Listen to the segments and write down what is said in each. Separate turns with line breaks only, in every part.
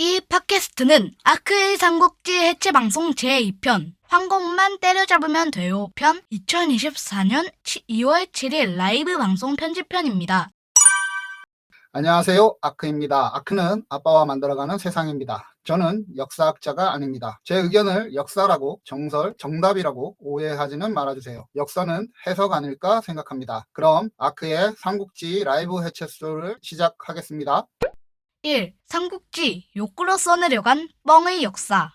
이 팟캐스트는 아크의 삼국지 해체 방송 제2편 황공만 때려잡으면 돼요 편 2024년 2월 7일 라이브 방송 편집편입니다.
안녕하세요. 아크입니다. 아크는 아빠와 만들어가는 세상입니다. 저는 역사학자가 아닙니다. 제 의견을 역사라고, 정설, 정답이라고 오해하지는 말아주세요. 역사는 해석 아닐까 생각합니다. 그럼 아크의 삼국지 라이브 해체수를 시작하겠습니다.
1. 삼국지 욕구로 써내려간 뻥의 역사.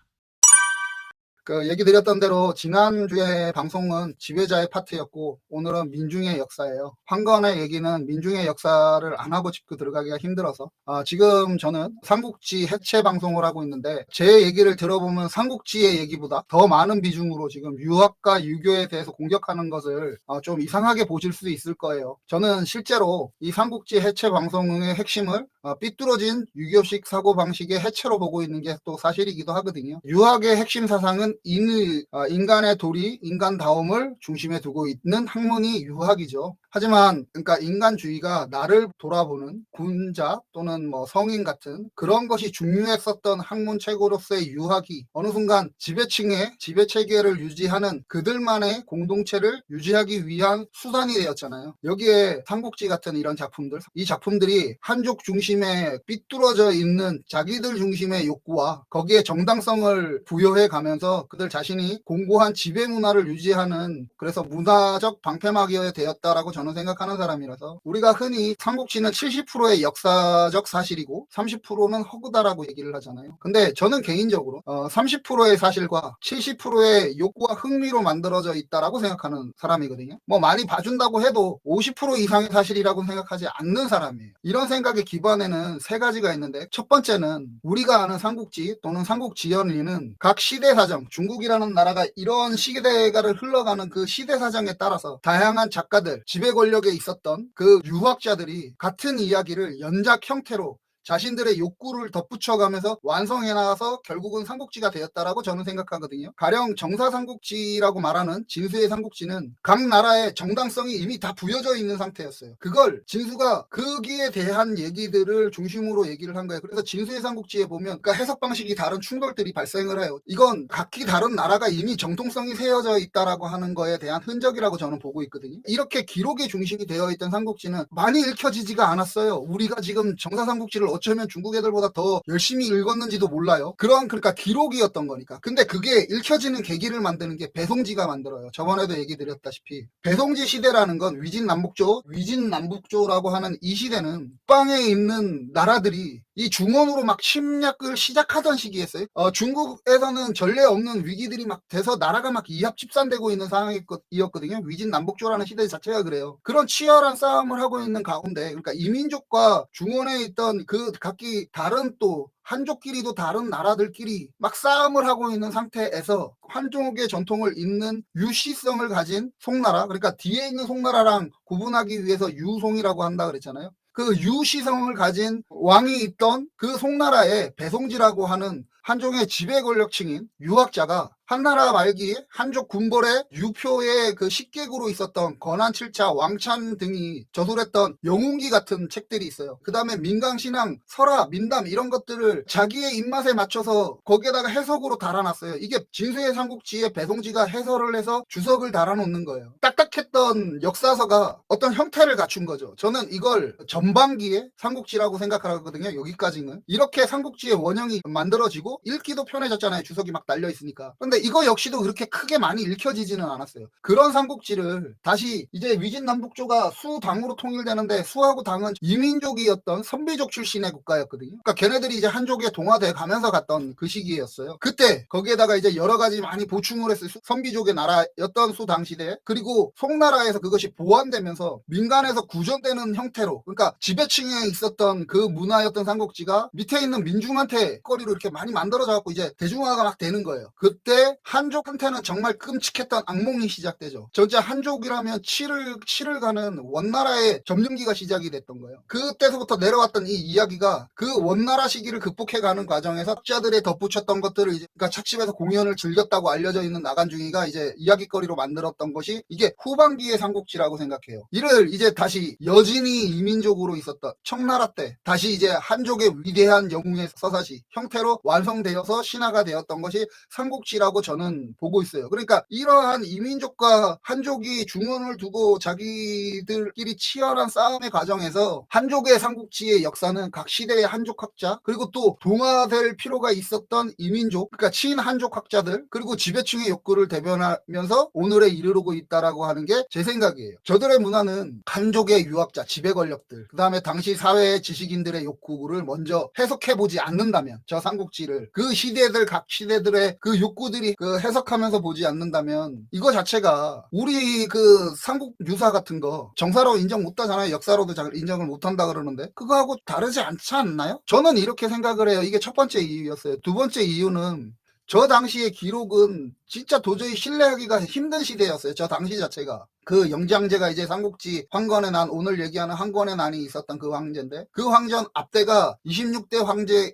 얘기 드렸던 대로 지난주에 방송은 지배자의 파트였고 오늘은 민중의 역사예요. 황건의 얘기는 민중의 역사를 안 하고 짚고 들어가기가 힘들어서 지금 저는 삼국지 해체 방송을 하고 있는데 제 얘기를 들어보면 삼국지의 얘기보다 더 많은 비중으로 지금 유학과 유교에 대해서 공격하는 것을 좀 이상하게 보실 수 있을 거예요. 저는 실제로 이 삼국지 해체 방송의 핵심을 삐뚤어진 유교식 사고방식의 해체로 보고 있는 게 또 사실이기도 하거든요. 유학의 핵심 사상은 인간의 도리, 인간다움을 중심에 두고 있는 학문이 유학이죠. 하지만 그러니까 인간주의가 나를 돌아보는 군자 또는 성인 같은 그런 것이 중요했었던 학문체계로서의 유학이 어느 순간 지배층의 지배체계를 유지하는 그들만의 공동체를 유지하기 위한 수단이 되었잖아요. 여기에 삼국지 같은 이런 작품들, 이 작품들이 한족 중심의 삐뚤어져 있는 자기들 중심의 욕구와 거기에 정당성을 부여해 가면서 그들 자신이 공고한 지배 문화를 유지하는, 그래서 문화적 방패막이어야 되었다라고 저는 생각하는 사람이라서, 우리가 흔히 삼국지는 70%의 역사적 사실이고 30%는 허구다라고 얘기를 하잖아요. 근데 저는 개인적으로 30%의 사실과 70%의 욕구와 흥미로 만들어져 있다라고 생각하는 사람이거든요. 많이 봐준다고 해도 50% 이상의 사실이라고 생각하지 않는 사람이에요. 이런 생각의 기반에는 세 가지가 있는데, 첫 번째는 우리가 아는 삼국지 또는 삼국지연리는 각 시대 사정, 중국이라는 나라가 이런 시대가를 흘러가는 그 시대 사정에 따라서 다양한 작가들, 지배 권력에 있었던 그 유학자들이 같은 이야기를 연작 형태로 자신들의 욕구를 덧붙여가면서 완성해 나가서 결국은 삼국지가 되었다라고 저는 생각하거든요. 가령 정사삼국지라고 말하는 진수의 삼국지는 각 나라의 정당성이 이미 다 부여져 있는 상태였어요. 그걸 진수가 거기에 대한 얘기들을 중심으로 얘기를 한 거예요. 그래서 진수의 삼국지에 보면 그러니까 해석 방식이 다른 충돌들이 발생을 해요. 이건 각기 다른 나라가 이미 정통성이 세워져 있다라고 하는 거에 대한 흔적이라고 저는 보고 있거든요. 이렇게 기록의 중심이 되어 있던 삼국지는 많이 읽혀지지가 않았어요. 우리가 지금 정사삼국지를 어쩌면 중국 애들보다 더 열심히 읽었는지도 몰라요. 그러니까 기록이었던 거니까. 근데 그게 읽혀지는 계기를 만드는 게 배송지가 만들어요. 저번에도 얘기 드렸다시피 배송지 시대라는 건 위진남북조라고 하는 이 시대는 북방에 있는 나라들이 이 중원으로 막 침략을 시작하던 시기였어요. 중국에서는 전례 없는 위기들이 막 돼서 나라가 막 이합집산되고 있는 상황이었거든요. 위진남북조라는 시대 자체가 그래요. 그런 치열한 싸움을 하고 있는 가운데, 그러니까 이민족과 중원에 있던 그 각기 다른 또 한족끼리도 다른 나라들끼리 막 싸움을 하고 있는 상태에서 한족의 전통을 잇는 유시성을 가진 송나라, 그러니까 뒤에 있는 송나라랑 구분하기 위해서 유송이라고 한다 그랬잖아요. 그 유시성을 가진 왕이 있던 그 송나라의 배송지라고 하는 한족의 지배 권력층인 유학자가 한나라 말기에 한족 군벌의 유표의 그 식객으로 있었던 건한 7차, 왕찬 등이 저술했던 영웅기 같은 책들이 있어요. 그 다음에 민강신앙, 설화, 민담 이런 것들을 자기의 입맛에 맞춰서 거기에다가 해석으로 달아놨어요. 이게 진수의 삼국지의 배송지가 해설을 해서 주석을 달아놓는 거예요. 딱딱했던 역사서가 어떤 형태를 갖춘 거죠. 저는 이걸 전반기의 삼국지라고 생각하거든요. 여기까지는. 이렇게 삼국지의 원형이 만들어지고 읽기도 편해졌잖아요. 주석이 막 달려있으니까. 근데 이거 역시도 그렇게 크게 많이 읽혀지지는 않았어요. 그런 삼국지를 다시 이제 위진남북조가 수당으로 통일되는데, 수하고 당은 이민족이었던 선비족 출신의 국가였거든요. 그러니까 걔네들이 이제 한족에 동화돼 가면서 갔던 그 시기였어요. 그때 거기에다가 이제 여러 가지 많이 보충을 했어요. 선비족의 나라였던 수당시대. 그리고 송나라에서 그것이 보완되면서 민간에서 구전되는 형태로, 그러니까 지배층에 있었던 그 문화였던 삼국지가 밑에 있는 민중한테 거리로 이렇게 많이 만들어져 갖고 이제 대중화가 막 되는 거예요. 그때 한족한테는 정말 끔찍했던 악몽이 시작되죠. 진짜 한족이라면 치를 가는 원나라의 점령기가 시작이 됐던 거예요. 그때서부터 내려왔던 이 이야기가 그 원나라 시기를 극복해가는 과정에서 학자들이 덧붙였던 것들을 이제 그러니까 착집에서 공연을 즐겼다고 알려져 있는 나간중이가 이제 이야기거리로 만들었던 것이 이게 후반기의 삼국지라고 생각해요. 이를 이제 다시 여진이 이민족으로 있었던 청나라 때 다시 이제 한족의 위대한 영웅의 서사시 형태로 완성되어서 신화가 되었던 것이 삼국지라고 저는 보고 있어요. 그러니까 이러한 이민족과 한족이 중원을 두고 자기들끼리 치열한 싸움의 과정에서 한족의 삼국지의 역사는 각 시대의 한족학자 그리고 또 동화될 필요가 있었던 이민족 그러니까 친한족학자들 그리고 지배층의 욕구를 대변하면서 오늘에 이르르고 있다라고 하는 게 제 생각이에요. 저들의 문화는 한족의 유학자, 지배 권력들 그 다음에 당시 사회의 지식인들의 욕구를 먼저 해석해보지 않는다면 저 삼국지를 그 시대들 각 시대들의 그 욕구들이 그 해석하면서 보지 않는다면 이거 자체가 우리 그 삼국 유사 같은 거 정사로 인정 못하잖아요. 역사로도 잘 인정을 못한다 그러는데 그거하고 다르지 않지 않나요? 저는 이렇게 생각을 해요. 이게 첫 번째 이유였어요. 두 번째 이유는 저 당시의 기록은 진짜 도저히 신뢰하기가 힘든 시대였어요. 저 당시 자체가. 그 영장제가 이제 삼국지 황건의 난 오늘 얘기하는 황건의 난이 있었던 그 황제인데 그 황전 앞대가 26대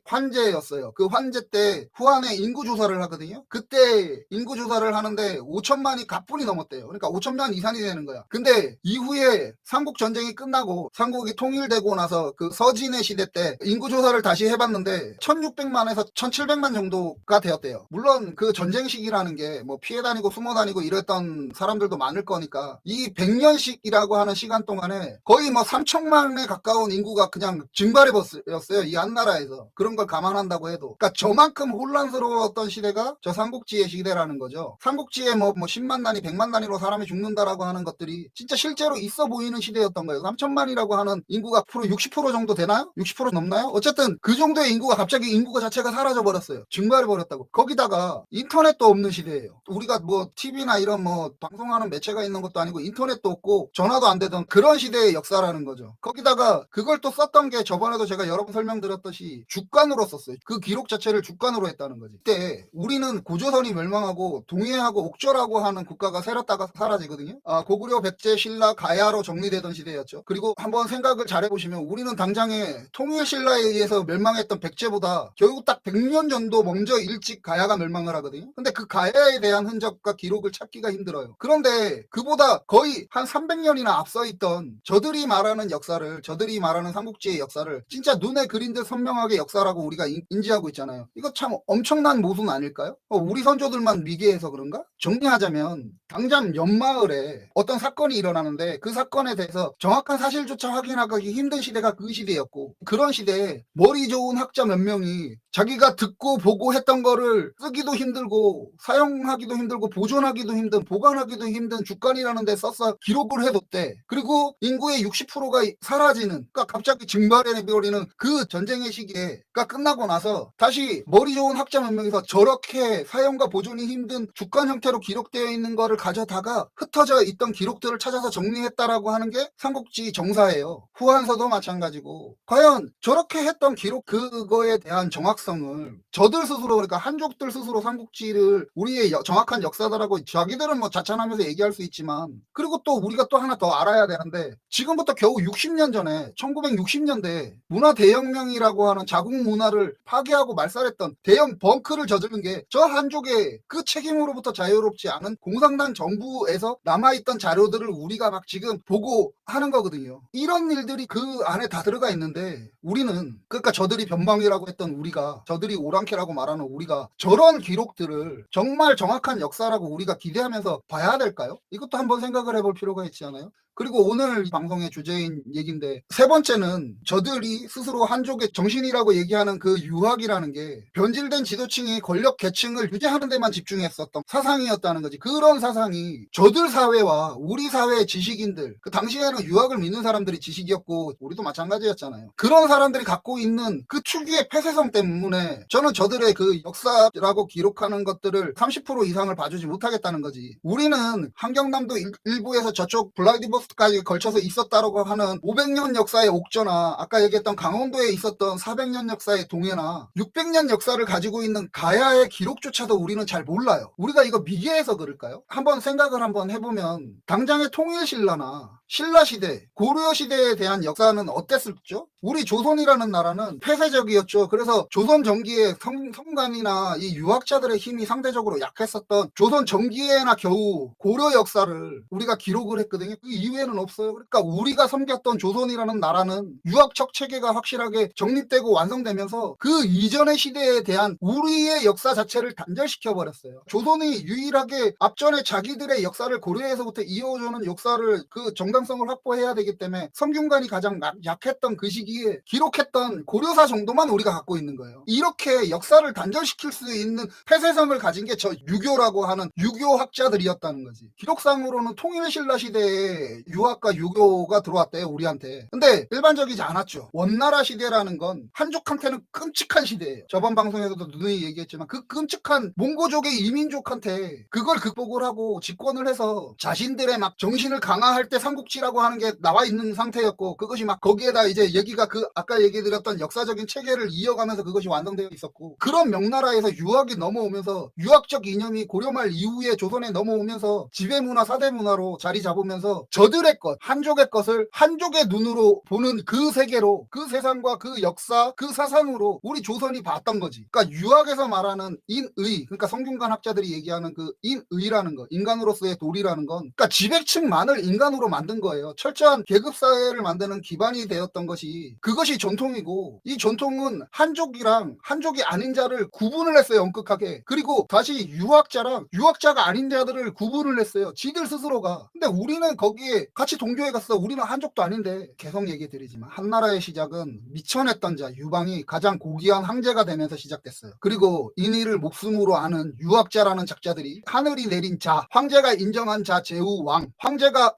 환제였어요. 그 환제 때 후한에 인구 조사를 하거든요. 그때 인구 조사를 하는데 5천만이 가뿐히 넘었대요. 그러니까 5천만 이상이 되는 거야. 근데 이후에 삼국 전쟁이 끝나고 삼국이 통일되고 나서 그 서진의 시대 때 인구 조사를 다시 해봤는데 1600만에서 1700만 정도가 되었대요. 물론 그 전쟁 시기라는 게 뭐 피해 다니고 숨어 다니고 이랬던 사람들도 많을 거니까 이 100년씩이라고 하는 시간 동안에 거의 뭐 3천만에 가까운 인구가 그냥 증발해버렸어요. 이 한 나라에서. 그런 걸 감안한다고 해도. 그러니까 저만큼 혼란스러웠던 시대가 저 삼국지의 시대라는 거죠. 삼국지에 뭐 10만 단위, 100만 단위로 사람이 죽는다라고 하는 것들이 진짜 실제로 있어 보이는 시대였던 거예요. 3천만이라고 하는 인구가 60% 정도 되나요? 60% 넘나요? 어쨌든 그 정도의 인구가 갑자기 인구가 자체가 사라져버렸어요. 증발해버렸다고. 거기다가 인터넷도 없는 시대예요. 우리가 뭐 TV나 이런 뭐 방송하는 매체가 있는 것도 아니고 인터넷도 없고 전화도 안 되던 그런 시대의 역사라는 거죠. 거기다가 그걸 또 썼던 게 저번에도 제가 여러 번 설명드렸듯이 주간으로 썼어요. 그 기록 자체를 주간으로 했다는 거지. 그때 우리는 고조선이 멸망하고 동해하고 옥저라고 하는 국가가 새렸다가 사라지거든요. 고구려, 백제, 신라, 가야로 정리되던 시대였죠. 그리고 한번 생각을 잘해보시면 우리는 당장에 통일신라에 의해서 멸망했던 백제보다 결국 딱 100년 정도 먼저 일찍 가야가 멸망을 하거든요. 근데 그 가야에 대한 흔적과 기록을 찾기가 힘들어요. 그런데 그보다 거의 한 300년이나 앞서 있던 저들이 말하는 역사를 저들이 말하는 삼국지의 역사를 진짜 눈에 그린 듯 선명하게 역사라고 우리가 인지하고 있잖아요. 이거 참 엄청난 모순 아닐까요? 우리 선조들만 미개해서 그런가? 정리하자면 당장 연마을에 어떤 사건이 일어나는데 그 사건에 대해서 정확한 사실조차 확인하기 힘든 시대가 그 시대였고 그런 시대에 머리 좋은 학자 몇 명이 자기가 듣고 보고 했던 거를 쓰기도 힘들고 사용하기도 힘들고 보존하기도 힘든 보관하기도 힘든 주간이라는 데 써서 기록을 해뒀대. 그리고 인구의 60%가 사라지는 그러니까 갑자기 증발해버리는 그 전쟁의 시기에 그러니까 끝나고 나서 다시 머리 좋은 학자 몇 명이서 저렇게 사용과 보존이 힘든 주간 형태로 기록되어 있는 거를 가져다가 흩어져 있던 기록들을 찾아서 정리했다라고 하는 게 삼국지 정사예요. 후한서도 마찬가지고 과연 저렇게 했던 기록 그거에 대한 정확성을 저들 스스로 그러니까 한족들 스스로 삼국지를 우리의 정확한 역사다라고 자기들은 뭐 자찬하면서 얘기할 수 있지만 그리고 또 우리가 또 하나 더 알아야 되는데 지금부터 겨우 60년 전에 1960년대 문화 대혁명이라고 하는 자국 문화를 파괴하고 말살했던 대형 벙크를 저지른 게 저 한족의 그 책임으로부터 자유롭지 않은 공산당 정부에서 남아있던 자료들을 우리가 막 지금 보고 하는 거거든요. 이런 일들이 그 안에 다 들어가 있는데 우리는 그러니까 저들이 변방이라고 했던 우리가 저들이 오랑캐라고 말하는 우리가 저런 기록들을 정말 정확한 역사라고 우리가 기대하면서 봐야 될까요? 이것도 한번 생각을 해볼 필요가 있지 않아요? 그리고 오늘 이 방송의 주제인 얘기인데 세 번째는 저들이 스스로 한족의 정신이라고 얘기하는 그 유학이라는 게 변질된 지도층이 권력 계층을 유지하는 데만 집중했었던 사상이었다는 거지. 그런 사상이 저들 사회와 우리 사회의 지식인들 그 당시에는 유학을 믿는 사람들이 지식이었고 우리도 마찬가지였잖아요. 그런 사람들이 갖고 있는 그 특유의 폐쇄성 때문에 저는 저들의 그 역사라고 기록하는 것들을 30% 이상을 봐주지 못하겠다는 거지. 우리는 한경남도 일부에서 저쪽 블라디보스토크 서부까지 걸쳐서 있었다라고 하는 500년 역사의 옥저나 아까 얘기했던 강원도에 있었던 400년 역사의 동해나 600년 역사를 가지고 있는 가야의 기록조차도 우리는 잘 몰라요. 우리가 이거 미개해서 그럴까요? 한번 생각을 한번 해보면 당장의 통일신라나 신라시대, 고려시대에 대한 역사는 어땠을죠? 우리 조선이라는 나라는 폐쇄적이었죠. 그래서 조선 전기의 성관이나 이 유학자들의 힘이 상대적으로 약했었던 조선 전기에나 겨우 고려 역사를 우리가 기록을 했거든요. 그 이후에는 없어요. 그러니까 우리가 섬겼던 조선이라는 나라는 유학적 체계가 확실하게 정립되고 완성되면서 그 이전의 시대에 대한 우리의 역사 자체를 단절시켜 버렸어요. 조선이 유일하게 앞전에 자기들의 역사를 고려에서부터 이어오는 역사를 그 정당성을 확보해야 되기 때문에 성균관이 가장 약했던 그 시기에 기록했던 고려사 정도만 우리가 갖고 있는 거예요. 이렇게 역사를 단절시킬 수 있는 폐쇄성을 가진 게 저 유교라고 하는 유교학자들이었다는 거지. 기록상으로는 통일신라 시대에 유학과 유교가 들어왔대요, 우리한테. 근데 일반적이지 않았죠. 원나라 시대라는 건 한족한테는 끔찍한 시대예요. 저번 방송에서도 누누이 얘기했지만 그 끔찍한 몽고족의 이민족한테 그걸 극복을 하고 집권을 해서 자신들의 막 정신을 강화할 때 삼국지라고 하는 게 나와 있는 상태였고, 그것이 막 거기에다 이제 얘기가 그 아까 얘기 드렸던 역사적인 체계를 이어가면서 그것이 완성되어 있었고, 그런 명나라에서 유학이 넘어오면서 유학적 이념이 고려말 이후에 조선에 넘어오면서 지배문화 사대문화로 자리 잡으면서 저들의 것, 한족의 것을 한족의 눈으로 보는 그 세계로, 그 세상과 그 역사, 그 사상으로 우리 조선이 봤던 거지. 그러니까 유학에서 말하는 인의, 그러니까 성균관 학자들이 얘기하는 그 인의라는 거, 인간으로서의 도리라는 건 그러니까 지배층만을 인간으로 만든 거예요. 철저한 계급사회를 만드는 기반이 되었던 것이, 그것이 전통이고, 이 전통은 한족이랑 한족이 아닌 자를 구분을 했어요, 엄격하게. 그리고 다시 유학자랑 유학자가 아닌 자들을 구분을 했어요, 지들 스스로가. 근데 우리는 거기에 같이 동교에 갔어. 우리는 한족도 아닌데. 계속 얘기 드리지만 한나라의 시작은 미천했던 자 유방이 가장 고귀한 황제가 되면서 시작됐어요. 그리고 인의를 목숨으로 아는 유학자라는 작자들이 하늘이 내린 자, 황제가 인정한 자 제후 왕, 황제가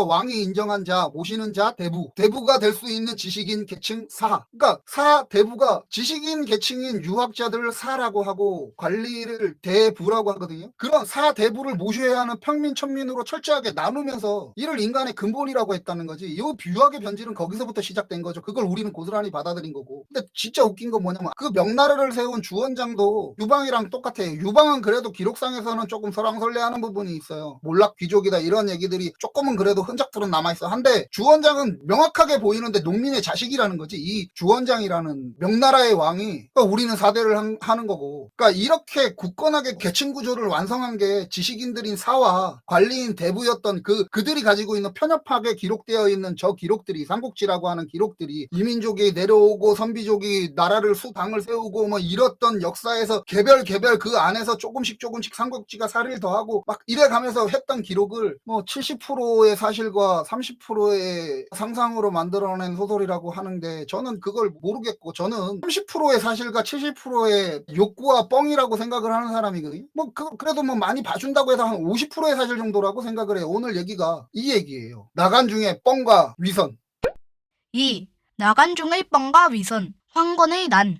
왕이 인정한 자, 모시는 자 대부, 대부가 될 수 있는 지식인 계층 사. 그러니까 사 대부가 지식인 계층인 유학자들을 사라고 하고 관리를 대부라고 하거든요. 그런 사 대부를 모셔야 하는 평민 천민으로 철저하게 나누면서 이를 인간의 근본이라고 했다는 거지. 이 유학의 변질은 거기서부터 시작된 거죠. 그걸 우리는 고스란히 받아들인 거고. 근데 진짜 웃긴 건 뭐냐면 그 명나라를 세운 주원장도 유방이랑 똑같아요. 유방은 그래도 기록상에서는 조금 설왕설래하는 부분이 있어요. 몰락 귀족이다 이런 얘기들이 조금은 그래도 흔적들은 남아있어. 한데 주원장은 명확하게 보이는데 농민의 자식이라는 거지. 이 주원장이라는 명나라의 왕이, 그러니까 우리는 사대를 하는 거고, 그러니까 이렇게 굳건하게 계층 구조를 완성한 게 지식인들인 사와 관리인 대부였던 그들이 가지고 있는 편협하게 기록되어 있는 저 기록들이, 삼국지라고 하는 기록들이, 이민족이 내려오고 선비족이 나라를 수당을 세우고 뭐 이랬던 역사에서 개별 그 안에서 조금씩 삼국지가 살을 더하고 막 이래 가면서 했던 기록을 뭐 70%의 사실과 30%의 상상으로 만들어낸 소설이라고 하는데, 저는 그걸 모르겠고, 저는 30%의 사실과 70%의 욕구와 뻥이라고 생각을 하는 사람이거든요. 뭐 그래도 뭐 많이 봐준다고 해서 한 50%의 사실 정도라고 생각을 해요. 오늘 얘기가 이 얘기예요. 나간 중에 뻥과 위선.
2. 나간중의 뻥과 위선, 황건의 난.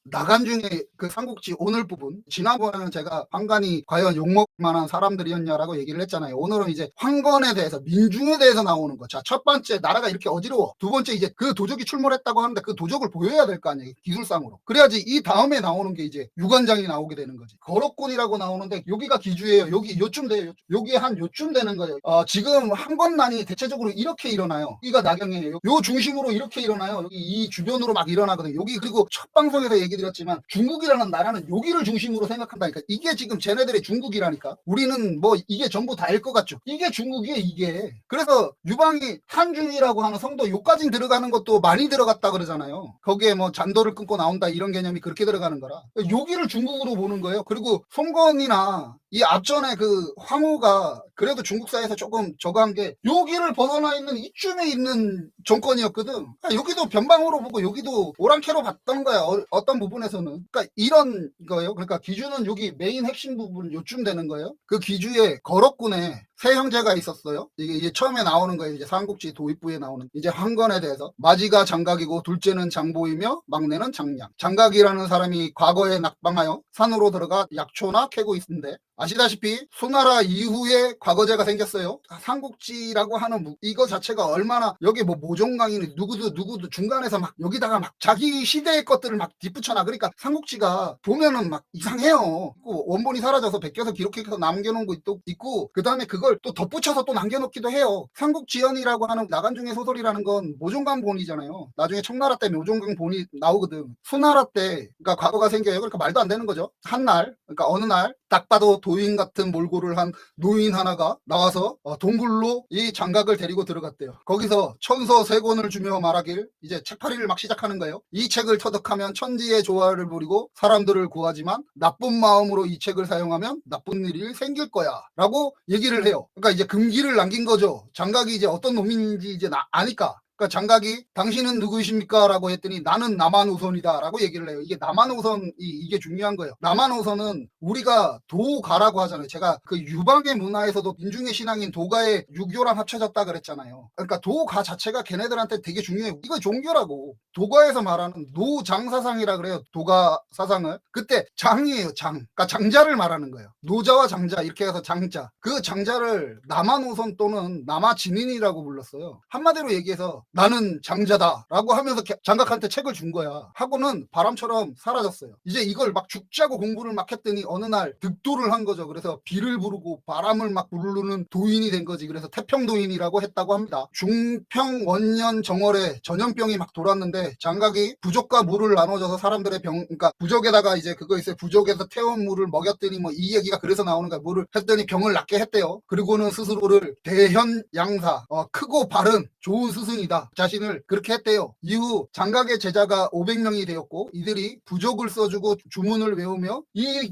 나간 중에 그 삼국지 오늘 부분, 지난번에는 제가 황간이 과연 욕먹을 만한 사람들이었냐라고 얘기를 했잖아요. 오늘은 이제 황건에 대해서, 민중에 대해서 나오는 거. 자, 첫 번째, 나라가 이렇게 어지러워. 두 번째, 이제 그 도적이 출몰했다고 하는데 그 도적을 보여야 될 거 아니에요, 기술상으로. 그래야지 이 다음에 나오는 게 이제 유관장이 나오게 되는 거지. 거록군이라고 나오는데 여기가 기주예요. 여기 요쯤 돼요. 여기 한 요쯤 되는 거예요. 지금 황건난이 대체적으로 이렇게 일어나요. 여기가 나경이에요. 요 중심으로 이렇게 일어나요. 여기 이 주변으로 막 일어나거든요. 여기, 그리고 첫 방송에서 얘기 드렸지만 중국이라는 나라는 여기를 중심으로 생각한다니까. 이게 지금 쟤네들의 중국이라니까. 우리는 뭐 이게 전부 다일 것 같죠. 이게 중국이에요, 이게. 그래서 유방이 한중이라고 하는 성도 요까지 들어가는 것도 많이 들어갔다 그러잖아요. 거기에 뭐 잔도를 끊고 나온다 이런 개념이 그렇게 들어가는 거라. 여기를 중국으로 보는 거예요. 그리고 송건이나 이 앞전에 그 황후가 그래도 중국사에서 조금 저거한 게 여기를 벗어나 있는 이쯤에 있는 정권이었거든. 여기도 변방으로 보고 여기도 오랑캐로 봤던 거야. 어떤 부분에서는. 그러니까 이런 거예요. 그러니까 기주는 여기 메인 핵심 부분 요쯤 되는 거예요. 그 기주의 거럭군에 세 형제가 있었어요. 이게 처음에 나오는 거예요. 이제 삼국지 도입부에 나오는 이제 황건에 대해서 마지가 장각이고 둘째는 장보이며 막내는 장량. 장각이라는 사람이 과거에 낙방하여 산으로 들어가 약초나 캐고 있는데 아시다시피 수나라 이후에 과거제가 생겼어요. 삼국지라고 하는 이거 자체가 얼마나 여기 뭐 모종강이니 누구도 중간에서 막 여기다가 막 자기 시대의 것들을 막 뒷붙여놔. 그러니까 삼국지가 보면은 막 이상해요. 원본이 사라져서 베껴서 기록해서 남겨놓은 거 있고 그 다음에 그걸 또 덧붙여서 또 남겨놓기도 해요. 삼국지연이라고 하는 나간중의 소설이라는 건 모종강 본이잖아요. 나중에 청나라 때 모종강 본이 나오거든. 수나라 때 그러니까 과거가 생겨요. 그러니까 말도 안 되는 거죠. 한날 그러니까 어느 날 딱 봐도 도인 같은 몰골을 한 노인 하나가 나와서 동굴로 이 장각을 데리고 들어갔대요. 거기서 천서 세 권을 주며 말하길 이제 책팔이를 막 시작하는 거예요. 이 책을 터득하면 천지의 조화를 부리고 사람들을 구하지만 나쁜 마음으로 이 책을 사용하면 나쁜 일이 생길 거야 라고 얘기를 해요. 그러니까 이제 금기를 남긴 거죠. 장각이 이제 어떤 놈인지 이제 아니까. 그러니까 장각이 당신은 누구이십니까? 라고 했더니 나는 남한우선이다 라고 얘기를 해요. 이게 남한우선이 이게 중요한 거예요. 남한우선은 우리가 도가라고 하잖아요. 제가 그 유방의 문화에서도 민중의 신앙인 도가의 유교랑 합쳐졌다 그랬잖아요. 그러니까 도가 자체가 걔네들한테 되게 중요해요. 이거 종교라고. 도가에서 말하는 노장사상이라 그래요. 도가 사상을. 그때 장이에요. 장. 그러니까 장자를 말하는 거예요. 노자와 장자 이렇게 해서 장자. 그 장자를 남한우선 또는 남아진인이라고 불렀어요. 한마디로 얘기해서 나는 장자다 라고 하면서 장각한테 책을 준 거야. 하고는 바람처럼 사라졌어요. 이제 이걸 막 죽자고 공부를 막 했더니 어느 날 득도를 한 거죠. 그래서 비를 부르고 바람을 막 부르는 도인이 된 거지. 그래서 태평도인이라고 했다고 합니다. 중평 원년 정월에 전염병이 막 돌았는데 장각이 부족과 물을 나눠줘서 사람들의 그러니까 부족에다가 이제 그거 있어요. 부족에서 태운 물을 먹였더니 뭐 이 얘기가 그래서 나오는 거야. 물을 했더니 병을 낫게 했대요. 그리고는 스스로를 대현양사, 크고 바른 좋은 스승이다. 자신을 그렇게 했대요. 이후 장각의 제자가 500명이 되었고 이들이 부족을 써주고 주문을 외우며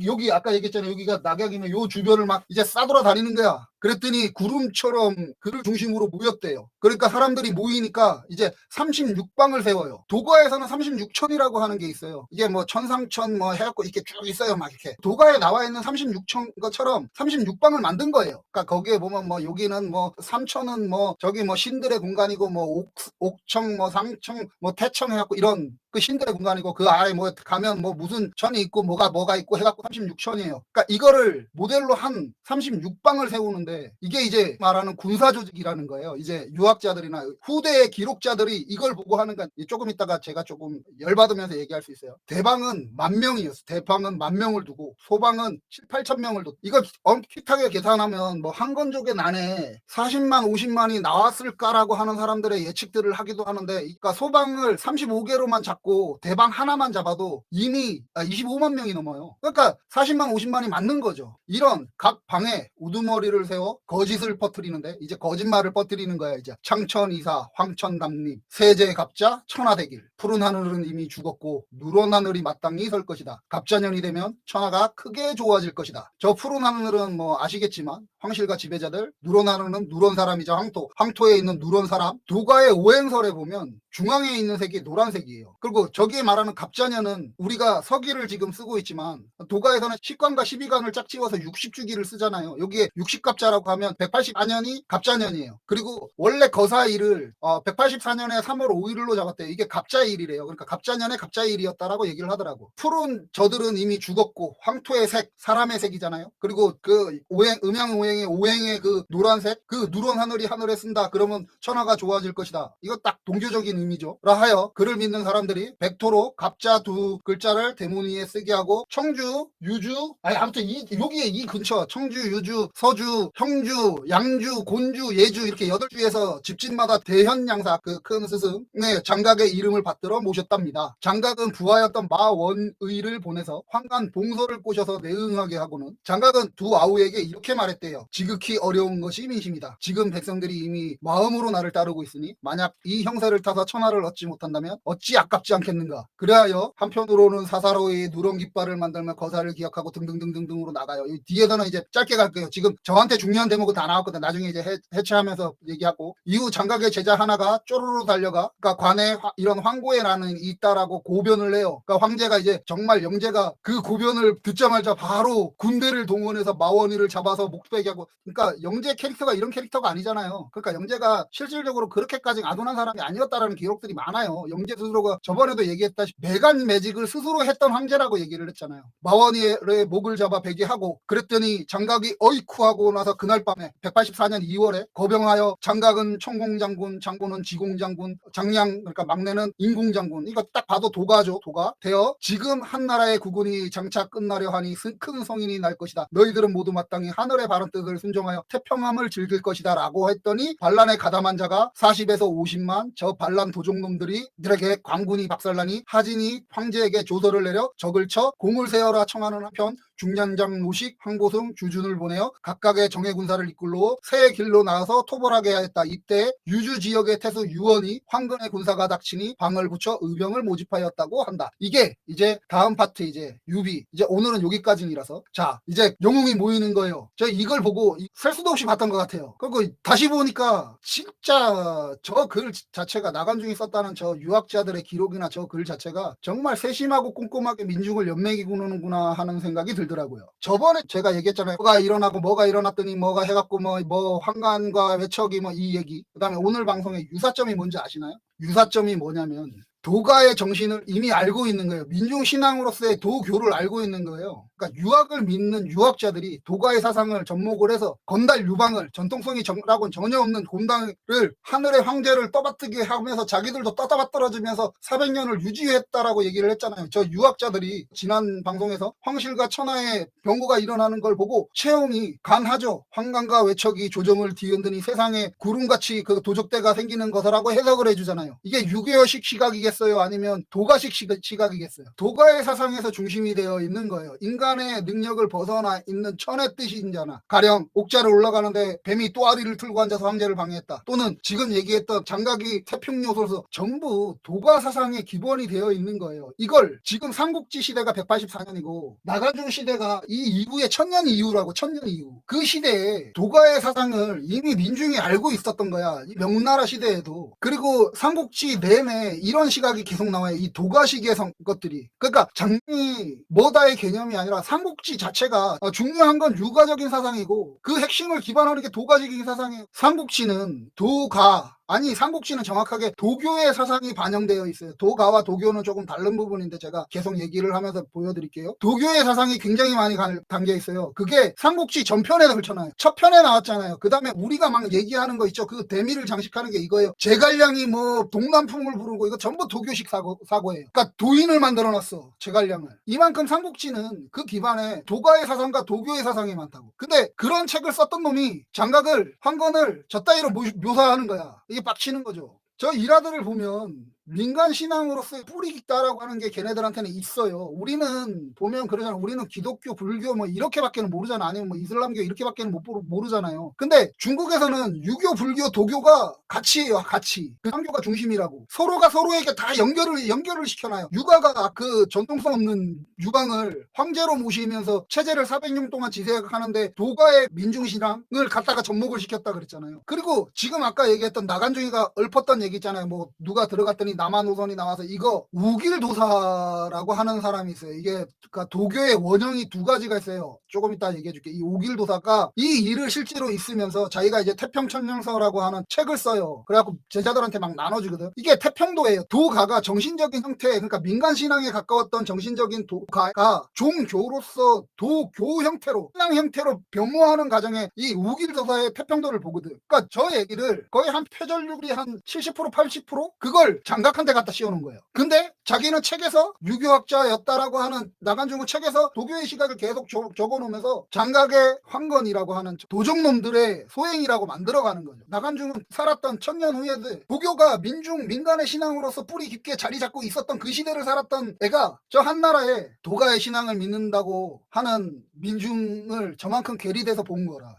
여기 아까 얘기했잖아요. 여기가 낙약이면 요 주변을 막 이제 싸돌아 다니는 거야. 그랬더니 구름처럼 그를 중심으로 모였대요. 그러니까 사람들이 모이니까 이제 36방을 세워요. 도가에서는 36천이라고 하는 게 있어요. 이게 뭐 천상천 뭐 해갖고 이렇게 쭉 있어요. 막 이렇게. 도가에 나와 있는 36천 것처럼 36방을 만든 거예요. 그러니까 거기에 보면 뭐 여기는 뭐 삼천은 뭐 저기 뭐 신들의 공간이고 뭐 옥청 뭐 상청 뭐 태청 해갖고 이런 그 신들의 공간이고 그 아래 뭐 가면 뭐 무슨 천이 있고 뭐가 있고 해갖고 36천이에요. 그러니까 이거를 모델로 한 36방을 세우는데 이게 이제 말하는 군사 조직이라는 거예요. 이제 유학자들이나 후대의 기록자들이 이걸 보고 하는 건 조금 있다가 제가 조금 열받으면서 얘기할 수 있어요. 대방은 10,000명이었어. 대방은 10,000명을 두고 소방은 7,8천 명을 두고 이걸 엄격하게 계산하면 뭐 한건족의 난에 40만 50만이 나왔을까라고 하는 사람들의 예측들을 하기도 하는데 그러니까 소방을 35개로만 잡고 대방 하나만 잡아도 이미 25만 명이 넘어요. 그러니까 40만 50만이 맞는 거죠. 이런 각 방에 우두머리를 세워 거짓을 퍼뜨리는데 이제 거짓말을 퍼뜨리는 거야. 이제 창천이사 황천담림 세제갑자 천하대길 푸른 하늘은 이미 죽었고 누런 하늘이 마땅히 설 것이다. 갑자년이 되면 천하가 크게 좋아질 것이다. 저 푸른 하늘은 뭐 아시겠지만 황실과 지배자들, 누런 하늘은 누런 사람이자 황토에 있는 누런 사람. 도가의 오행설에 보면 중앙에 있는 색이 노란색이에요. 그리고 저기에 말하는 갑자년은 우리가 서기를 지금 쓰고 있지만 도가에서는 10관과 12관을 짝지워서 60주기를 쓰잖아요. 여기에 60갑자라고 하면 184년이 갑자년이에요. 그리고 원래 거사일을 184년에 3월 5일로 잡았대요. 이게 갑자일이래요. 그러니까 갑자년에 갑자일이었다라고 얘기를 하더라고. 푸른 저들은 이미 죽었고 황토의 색, 사람의 색이잖아요. 그리고 그 음양오행의 오행의 그 노란색, 그 누런 하늘에 쓴다. 그러면 천하가 좋아질 것이다. 이거 딱 동교적인 의미죠. 라 하여 그를 믿는 사람들이 백토로 갑자 두 글자를 대문 위에 쓰게 하고 청주, 유주, 아무튼 여기에 이 근처 청주, 유주, 서주, 형주, 양주, 곤주, 예주 이렇게 8주에서 집집마다 대현양사 그 큰 스승의 장각의 이름을 받들어 모셨답니다. 장각은 부하였던 마원의를 보내서 황간 봉서를 꼬셔서 내응하게 하고는 장각은 두 아우에게 이렇게 말했대요. 지극히 어려운 것이 민심이다. 지금 백성들이 이미 마음으로 나를 따르고 있으니 만약 이 형세를 타서 천하를 얻지 못한다면 어찌 아깝지 않겠는가. 그래하여 한편으로는 사사로이 누런 깃발을 만들며 거사를 기억하고 등등등등등으로 나가요. 이 뒤에서는 이제 짧게 갈게요. 지금 저한테 중요한 대목은 다 나왔거든. 나중에 이제 해체하면서 얘기하고 이후 장각의 제자 하나가 쪼르르 달려가 그러니까 관에 이런 황고의 난이 있다라고 고변을 해요. 그러니까 황제가 이제 정말 영제가 그 고변을 듣자마자 바로 군대를 동원해서 마원이를 잡아서 목베개 얘기하고, 그러니까 영재 캐릭터가 이런 캐릭터가 아니잖아요. 그러니까 영재가 실질적으로 그렇게까지 아둔한 사람이 아니었다라는 기록들이 많아요. 영재 스스로가 저번에도 얘기했다시피 매간 매직을 스스로 했던 황제라고 얘기를 했잖아요. 마원이의 목을 잡아 베개하고, 그랬더니 장각이 어이쿠 하고 나서 그날 밤에 184년 2월에 거병하여 장각은 청공장군, 장군은 지공장군, 장량 그러니까 막내는 인공장군, 이거 딱 봐도 도가죠. 도가 되어 지금 한나라의 국군이 장차 끝나려 하니 큰 성인이 날 것이다. 너희들은 모두 마땅히 하늘의 바른 뜻을 순종하여 태평함을 즐길 것이다 라고 했더니 반란에 가담한 자가 40에서 50만 저 반란 도적놈들이 들에게 광군이 박살나니 하진이 황제에게 조서를 내려 적을 쳐 공을 세워라 청하는 한편 중년장 노식, 황보승, 주준을 보내어 각각의 정예 군사를 이끌러 새 길로 나가서 토벌하게 하였다. 이때 유주 지역의 태수 유원이 황근의 군사가 닥치니 방을 붙여 의병을 모집하였다고 한다. 이게 이제 다음 파트 이제 유비. 이제 오늘은 여기까지니라서 자 이제 영웅이 모이는 거예요. 저 이걸 보고 셀 수도 없이 봤던 것 같아요. 그리고 다시 보니까 진짜 저 글 자체가 나간중이 썼다는 저 유학자들의 기록이나 저 글 자체가 정말 세심하고 꼼꼼하게 민중을 연맥이구는구나 하는 생각이 들더라고요. 저번에 제가 얘기했잖아요. 뭐가 일어나고 뭐가 일어났더니 뭐가 해갖고 뭐 황간과 외척이 뭐 이 얘기. 그다음에 오늘 방송의 유사점이 뭔지 아시나요? 유사점이 뭐냐면 도가의 정신을 이미 알고 있는 거예요. 민중신앙으로서의 도교를 알고 있는 거예요. 그러니까 유학을 믿는 유학자들이 도가의 사상을 접목을 해서 건달 유방을 전통성이라고는 전혀 없는 곤당을 하늘의 황제를 떠받들게 하면서 자기들도 떠받들어지면서 400년을 유지했다라고 얘기를 했잖아요. 저 유학자들이 지난 방송에서 황실과 천하의 병고가 일어나는 걸 보고 채용이 간하죠. 황간과 외척이 조정을 뒤흔드니 세상에 구름같이 그 도적대가 생기는 것이라고 해석을 해주잖아요. 이게 유교식 시각이겠어요? 아니면 도가식 시각이겠어요? 도가의 사상에서 중심이 되어 있는 거예요. 인간의 능력을 벗어나 있는 천의 뜻인자나 가령 옥자를 올라가는데 뱀이 또아리를 틀고 앉아서 황제를 방해했다. 또는 지금 얘기했던 장각이 태평요소에서 전부 도가 사상의 기본이 되어 있는 거예요. 이걸 지금 삼국지 시대가 184년이고 나간중 시대가 이 이후에 1000년 이후라고. 1000년 이후 그 시대에 도가의 사상을 이미 민중이 알고 있었던 거야. 이 명나라 시대에도. 그리고 삼국지 내내 이런 시각이 계속 나와요. 이 도가식의 것들이. 그러니까 장이 뭐다의 개념이 아니라 삼국지 자체가 중요한 건 유가적인 사상이고 그 핵심을 기반하는 게 도가적인 사상이에요. 삼국지는 도가 아니 삼국지는 정확하게 도교의 사상이 반영되어 있어요. 도가와 도교는 조금 다른 부분인데 제가 계속 얘기를 하면서 보여드릴게요. 도교의 사상이 굉장히 많이 담겨 있어요. 그게 삼국지 전편에도 그렇잖아요. 첫 편에 나왔잖아요. 그 다음에 우리가 막 얘기하는 거 있죠. 그 대미를 장식하는 게 이거예요. 제갈량이 뭐 동남풍을 부르고 이거 전부 도교식 사고예요. 그러니까 도인을 만들어놨어. 제갈량을. 이만큼 삼국지는 그 기반에 도가의 사상과 도교의 사상이 많다고. 근데 그런 책을 썼던 놈이 장각을 황건을 저 따위로 묘사하는 거야. 이게 빡치는 거죠. 저 일화들을 보면 민간 신앙으로서의 뿌리 깊다라고 하는 게 걔네들한테는 있어요. 우리는 보면 그러잖아. 우리는 기독교, 불교 뭐 이렇게밖에는 모르잖아. 아니면 뭐 이슬람교 이렇게밖에는 모르잖아요. 근데 중국에서는 유교, 불교, 도교가 같이 해요. 같이. 그 삼교가 중심이라고. 서로가 서로에게 다 연결을 시켜놔요. 유가가 그 전통성 없는 유방을 황제로 모시면서 체제를 400년 동안 지배하는데 도가의 민중신앙을 갖다가 접목을 시켰다 그랬잖아요. 그리고 지금 아까 얘기했던 나간중이가 읊었던 얘기 있잖아요. 뭐 누가 들어갔더니 남한우선이 나와서 이거 우길도사라고 하는 사람이 있어요. 이게 그러니까 도교의 원형이 두 가지가 있어요. 조금 이따 얘기해줄게. 이 우길도사가 이 일을 실제로 있으면서 자기가 이제 태평천명서라고 하는 책을 써요. 그래갖고 제자들한테 막 나눠주거든. 이게 태평도예요. 도가가 정신적인 형태, 그러니까 민간신앙에 가까웠던 정신적인 도가가 종교로서 도교 형태로 신앙 형태로 변모하는 과정에 이 우길도사의 태평도를 보거든. 그러니까 저 얘기를 거의 한 표절률이 한 70% 80% 그걸 장각한테 갖다 씌워놓은 거예요. 근데 자기는 책에서 유교학자였다라고 하는 나간중은 책에서 도교의 시각을 계속 적어놓으면서 장각의 황건이라고 하는 도적놈들의 소행이라고 만들어가는 거죠. 나간중은 살았던 1000년 후에도 도교가 민간의 신앙으로서 뿌리 깊게 자리 잡고 있었던 그 시대를 살았던 애가 저 한나라에 도가의 신앙을 믿는다고 하는 민중을 저만큼 괴리돼서 본 거라.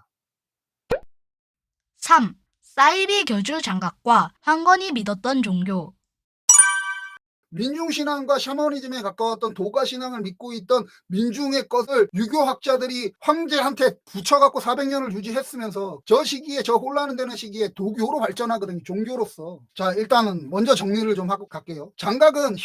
3. 사이비 교주 장각과 황건이 믿었던 종교.
민중신앙과 샤머니즘에 가까웠던 도가신앙을 믿고 있던 민중의 것을 유교학자들이 황제한테 붙여갖고 400년을 유지했으면서 저 시기에, 저 혼란되는 시기에 도교로 발전하거든요. 종교로서. 자, 일단은 먼저 정리를 좀 하고 갈게요. 장각은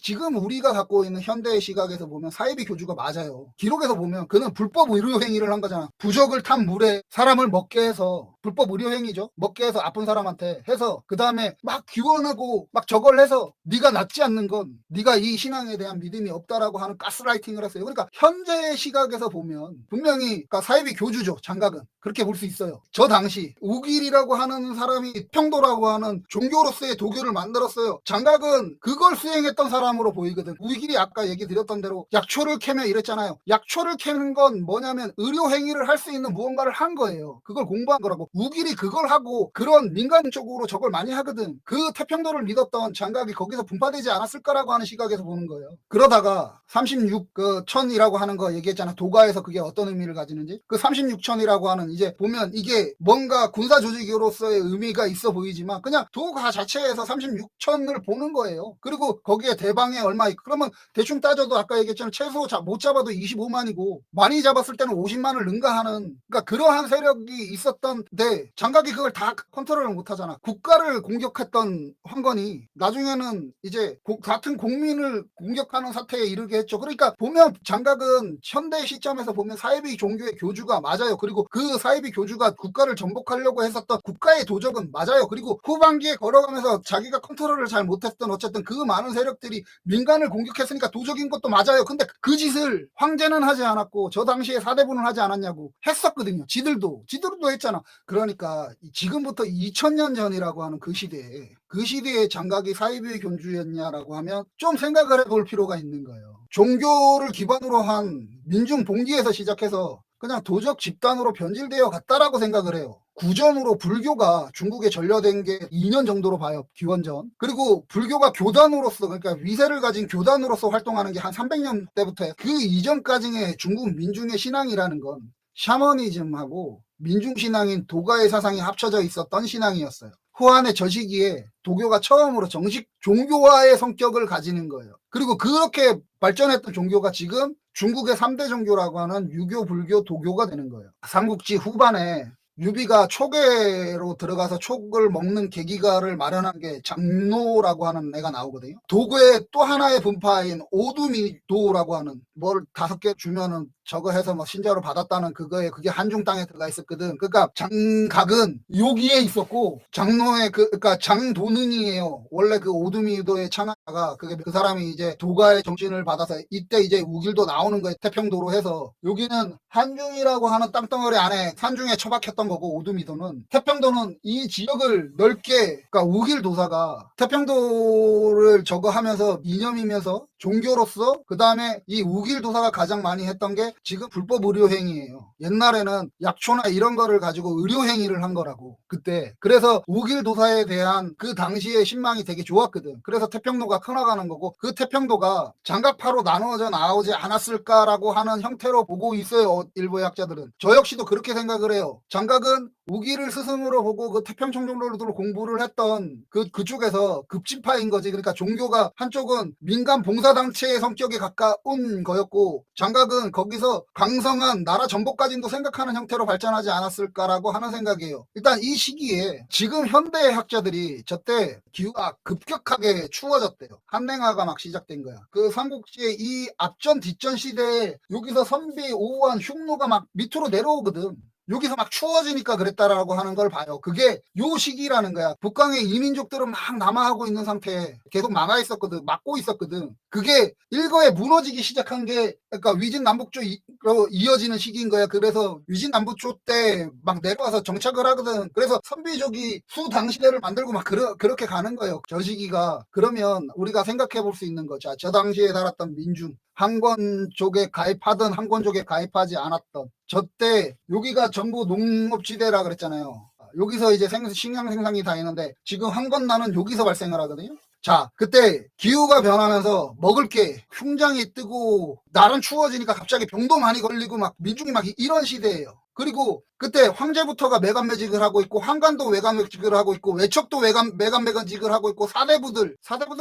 지금 우리가 갖고 있는 현대의 시각에서 보면 사이비 교주가 맞아요. 기록에서 보면 그는 불법 의료행위를 한 거잖아. 부적을 탄 물에 사람을 먹게 해서, 불법 의료행위죠. 먹게 해서 아픈 사람한테 해서 그 다음에 막 기원하고 막 저걸 해서 네가 낫지 않는 건 네가 이 신앙에 대한 믿음이 없다라고 하는 가스라이팅을 했어요. 그러니까 현재의 시각에서 보면 분명히 그러니까 사이비 교주죠. 장각은. 그렇게 볼 수 있어요. 저 당시 우길이라고 하는 사람이 평도라고 하는 종교로서의 도교를 만들었어요. 장각은 그걸 수행했던 사람으로 보이거든. 우길이 아까 얘기 드렸던 대로 약초를 캐며 이랬잖아요. 약초를 캐는 건 뭐냐면 의료행위를 할 수 있는 무언가를 한 거예요. 그걸 공부한 거라고. 우길이 그걸 하고 그런 민간적으로 저걸 많이 하거든. 그 태평도를 믿었던 장각이 거기서 분파되지 않았을 거라고 하는 시각에서 보는 거예요. 그러다가 36 천이라고 하는 거 얘기했잖아. 도가에서 그게 어떤 의미를 가지는지. 그 36천이라고 하는 이제 보면 이게 뭔가 군사 조직으로서의 의미가 있어 보이지만 그냥 도가 자체에서 36천을 보는 거예요. 그리고 거기에 대방에 얼마 있고 그러면 대충 따져도 아까 얘기했잖아. 최소 못 잡아도 25만이고 많이 잡았을 때는 50만을 능가하는 그러니까 그러한 세력이 있었던데 장각이 그걸 다 컨트롤을 못하잖아. 국가를 공격했던 황건이 나중에는 이제 같은 국민을 공격하는 사태에 이르게 했죠. 그러니까 보면 장각은 현대 시점에서 보면 사이비 종교의 교주가 맞아요. 그리고 그 사이비 교주가 국가를 전복하려고 했었던 국가의 도적은 맞아요. 그리고 후반기에 걸어가면서 자기가 컨트롤을 잘 못했던 어쨌든 그 많은 세력들이 민간을 공격했으니까 도적인 것도 맞아요. 근데 그 짓을 황제는 하지 않았고 저 당시에 사대부는 하지 않았냐고 했었거든요. 지들도 했잖아. 그러니까 지금부터 2000년 전이라고 하는 그 시대에 장각이 사이비 교주였냐라고 하면 좀 생각을 해볼 필요가 있는 거예요. 종교를 기반으로 한 민중 봉기에서 시작해서 그냥 도적 집단으로 변질되어 갔다라고 생각을 해요. 구전으로 불교가 중국에 전려된 게 2년 정도로 봐요. 기원전. 그리고 불교가 교단으로서 그러니까 위세를 가진 교단으로서 활동하는 게 한 300년 때부터 해요. 그 이전까지의 중국 민중의 신앙이라는 건 샤머니즘하고 민중신앙인 도가의 사상이 합쳐져 있었던 신앙이었어요. 후한의 저 시기에 도교가 처음으로 정식 종교화의 성격을 가지는 거예요. 그리고 그렇게 발전했던 종교가 지금 중국의 3대 종교라고 하는 유교, 불교, 도교가 되는 거예요. 삼국지 후반에 유비가 촉에로 들어가서 촉을 먹는 계기가를 마련한 게 장노라고 하는 애가 나오거든요. 도구의 또 하나의 분파인 오두미도라고 하는 뭘 5개 주면은 저거 해서 뭐 신자로 받았다는 그게 한중 땅에 들어가 있었거든. 그러니까 장각은 여기에 있었고 장노의 그러니까 장도능이에요. 원래 그 오두미도의 창하가 그게 그 사람이 이제 도가의 정신을 받아서 이때 이제 우길도 나오는 거예요. 태평도로 해서 여기는 한중이라고 하는 땅덩어리 안에 산중에 처박혔던 거고 오두미도는 태평도는 이 지역을 넓게 그러니까 우길 도사가 태평도를 저거 하면서 이념이면서 종교로서 그 다음에 이 우길 도사가 가장 많이 했던 게 지금 불법 의료행위예요. 옛날에는 약초나 이런 거를 가지고 의료행위를 한 거라고 그때. 그래서 우길 도사에 대한 그 당시의 신망이 되게 좋았거든. 그래서 태평도가 커나가는 거고 그 태평도가 장각파로 나누어져 나오지 않았을까라고 하는 형태로 보고 있어요. 일부 학자들은. 저 역시도 그렇게 생각을 해요. 장각은 우길을 스승으로 보고 그 태평청정로를 공부를 했던 그쪽에서 급진파인 거지. 그러니까 종교가 한쪽은 민간 봉사단체의 성격에 가까운 거였고 장각은 거기서 강성한 나라 전복까지도 생각하는 형태로 발전하지 않았을까라고 하는 생각이에요. 일단 이 시기에 지금 현대 학자들이 저때 기후가 급격하게 추워졌대요. 한랭화가 막 시작된 거야. 그 삼국지의 이 앞전 뒷전 시대에 여기서 선비 오후한 흉노가 막 밑으로 내려오거든. 여기서 막 추워지니까 그랬다라고 하는 걸 봐요. 그게 요 시기라는 거야. 북강의 이민족들은 막 남하하고 있는 상태에 계속 막아 있었거든. 막고 있었거든. 그게 일거에 무너지기 시작한 게 그러니까 위진 남북조로 이어지는 시기인 거야. 그래서 위진 남북조 때 막 내려와서 정착을 하거든. 그래서 선비족이 수당시대를 만들고 막 그렇게 가는 거예요. 저 시기가. 그러면 우리가 생각해 볼 수 있는 거죠. 저 당시에 살았던 민중. 한권족에 가입하든 한권족에 가입하지 않았던 저때 여기가 전부 농업지대라 그랬잖아요. 여기서 이제 식량 생산이 다 있는데 지금 한건나는 여기서 발생을 하거든요. 자, 그때 기후가 변하면서 먹을 게 흉장이 뜨고 날은 추워지니까 갑자기 병도 많이 걸리고 막 민중이 막 이런 시대예요. 그리고 그때 황제부터가 매간매직을 하고 있고 환관도 매간매직을 하고 있고 외척도 매간매직을 하고 있고 사대부들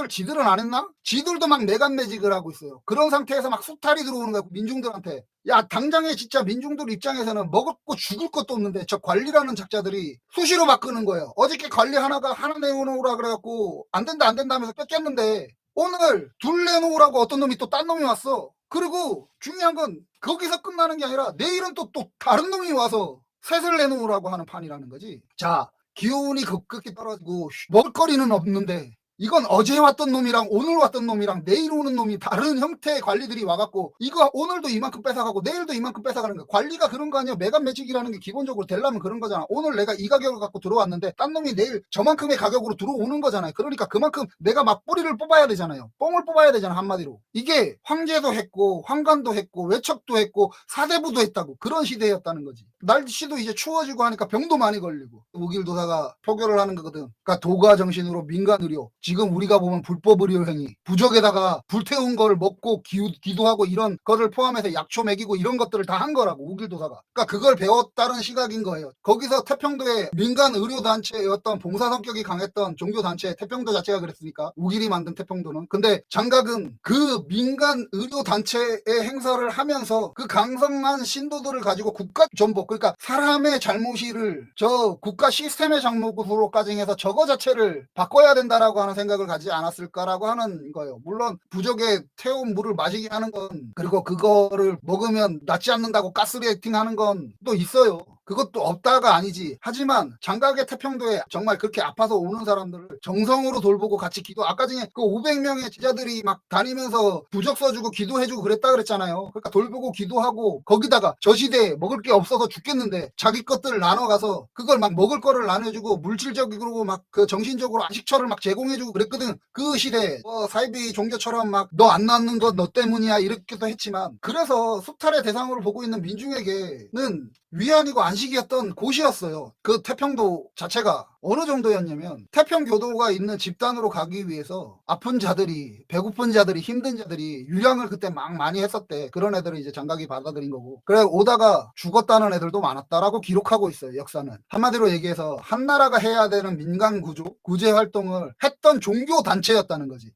지들은 안 했나? 지들도 막 매간매직을 하고 있어요. 그런 상태에서 막 수탈이 들어오는 거야 민중들한테. 야 당장에 진짜 민중들 입장에서는 먹을 거 죽을 것도 없는데 저 관리라는 작자들이 수시로 바꾸는 거예요. 어저께 관리 하나 내놓으라 그래갖고 안 된다 하면서 뺏겼는데 오늘 둘 내놓으라고 어떤 놈이 또 딴 놈이 왔어. 그리고 중요한 건 거기서 끝나는 게 아니라 내일은 또 다른 놈이 와서 셋을 내놓으라고 하는 판이라는 거지. 자, 기온이 급격히 떨어지고 먹을거리는 없는데 이건 어제 왔던 놈이랑 오늘 왔던 놈이랑 내일 오는 놈이 다른 형태의 관리들이 와갖고 이거 오늘도 이만큼 뺏어가고 내일도 이만큼 뺏어가는 거야. 관리가 그런 거 아니야. 매간 매직이라는 게 기본적으로 되려면 그런 거잖아. 오늘 내가 이 가격을 갖고 들어왔는데 딴 놈이 내일 저만큼의 가격으로 들어오는 거잖아요. 그러니까 그만큼 내가 막 뿌리를 뽑아야 되잖아요. 뽕을 뽑아야 되잖아 한마디로. 이게 황제도 했고 황관도 했고 외척도 했고 사대부도 했다고 그런 시대였다는 거지. 날씨도 이제 추워지고 하니까 병도 많이 걸리고 우길도사가 표결을 하는 거거든. 그러니까 도가 정신으로 민간 의료 지금 우리가 보면 불법 의료 행위 부적에다가 불태운 걸 먹고 기도하고 이런 거를 포함해서 약초 먹이고 이런 것들을 다 한 거라고 우길도사가. 그러니까 그걸 배웠다는 시각인 거예요. 거기서 태평도의 민간 의료 단체였던 봉사 성격이 강했던 종교 단체 태평도 자체가 그랬으니까 우길이 만든 태평도는. 근데 장각은 그 민간 의료 단체의 행사를 하면서 그 강성한 신도들을 가지고 국가 전복 그러니까 사람의 잘못을 저 국가 시스템의 잘못으로까지 해서 저거 자체를 바꿔야 된다라고 하는 생각을 가지지 않았을까라고 하는 거예요. 물론 부적에 태운 물을 마시게 하는 건 그리고 그거를 먹으면 낫지 않는다고 가스레이팅 하는 건 또 있어요. 그것도 없다가 아니지. 하지만 장각의 태평도에 정말 그렇게 아파서 오는 사람들을 정성으로 돌보고 같이 기도 아까 전에 그 500명의 제자들이 막 다니면서 부적 써주고 기도해주고 그랬다 그랬잖아요. 그러니까 돌보고 기도하고 거기다가 저 시대에 먹을 게 없어서 죽겠는데 자기 것들을 나눠가서 그걸 막 먹을 거를 나눠주고 물질적으로 막 그 정신적으로 안식처를 막 제공해주고 그랬거든. 그 시대에 사이비 종교처럼 막 너 안 낳는 건 너 때문이야 이렇게도 했지만 그래서 수탈의 대상으로 보고 있는 민중에게는 위안이고 안식이었던 곳이었어요. 그 태평도 자체가 어느 정도였냐면 태평교도가 있는 집단으로 가기 위해서 아픈 자들이 배고픈 자들이 힘든 자들이 유량을 그때 막 많이 했었대. 그런 애들을 이제 장각이 받아들인 거고 그래 오다가 죽었다는 애들도 많았다라고 기록하고 있어요. 역사는. 한마디로 얘기해서 한나라가 해야 되는 민간 구제 활동을 했던 종교 단체였다는 거지.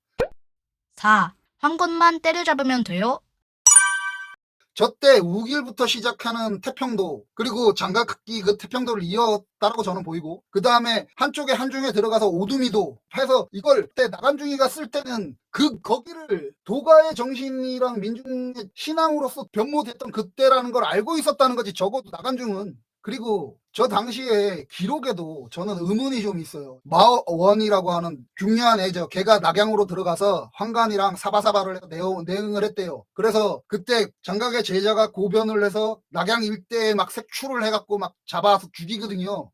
4. 황건만 때려잡으면 돼요?
저때 우길부터 시작하는 태평도 그리고 장각기 그 태평도를 이었다라고 저는 보이고 그 다음에 한쪽에 한중에 들어가서 오두미도 해서 이걸 그때 나간중이가 쓸 때는 거기를 도가의 정신이랑 민중의 신앙으로서 변모됐던 그때라는 걸 알고 있었다는 거지. 적어도 나간중은. 그리고 저 당시에 기록에도 저는 의문이 좀 있어요. 마원이라고 하는 중요한 애죠. 걔가 낙양으로 들어가서 황간이랑 사바사바를 해서 내응을 했대요. 그래서 그때 장각의 제자가 고변을 해서 낙양 일대에 막 색출을 해갖고 막 잡아서 죽이거든요.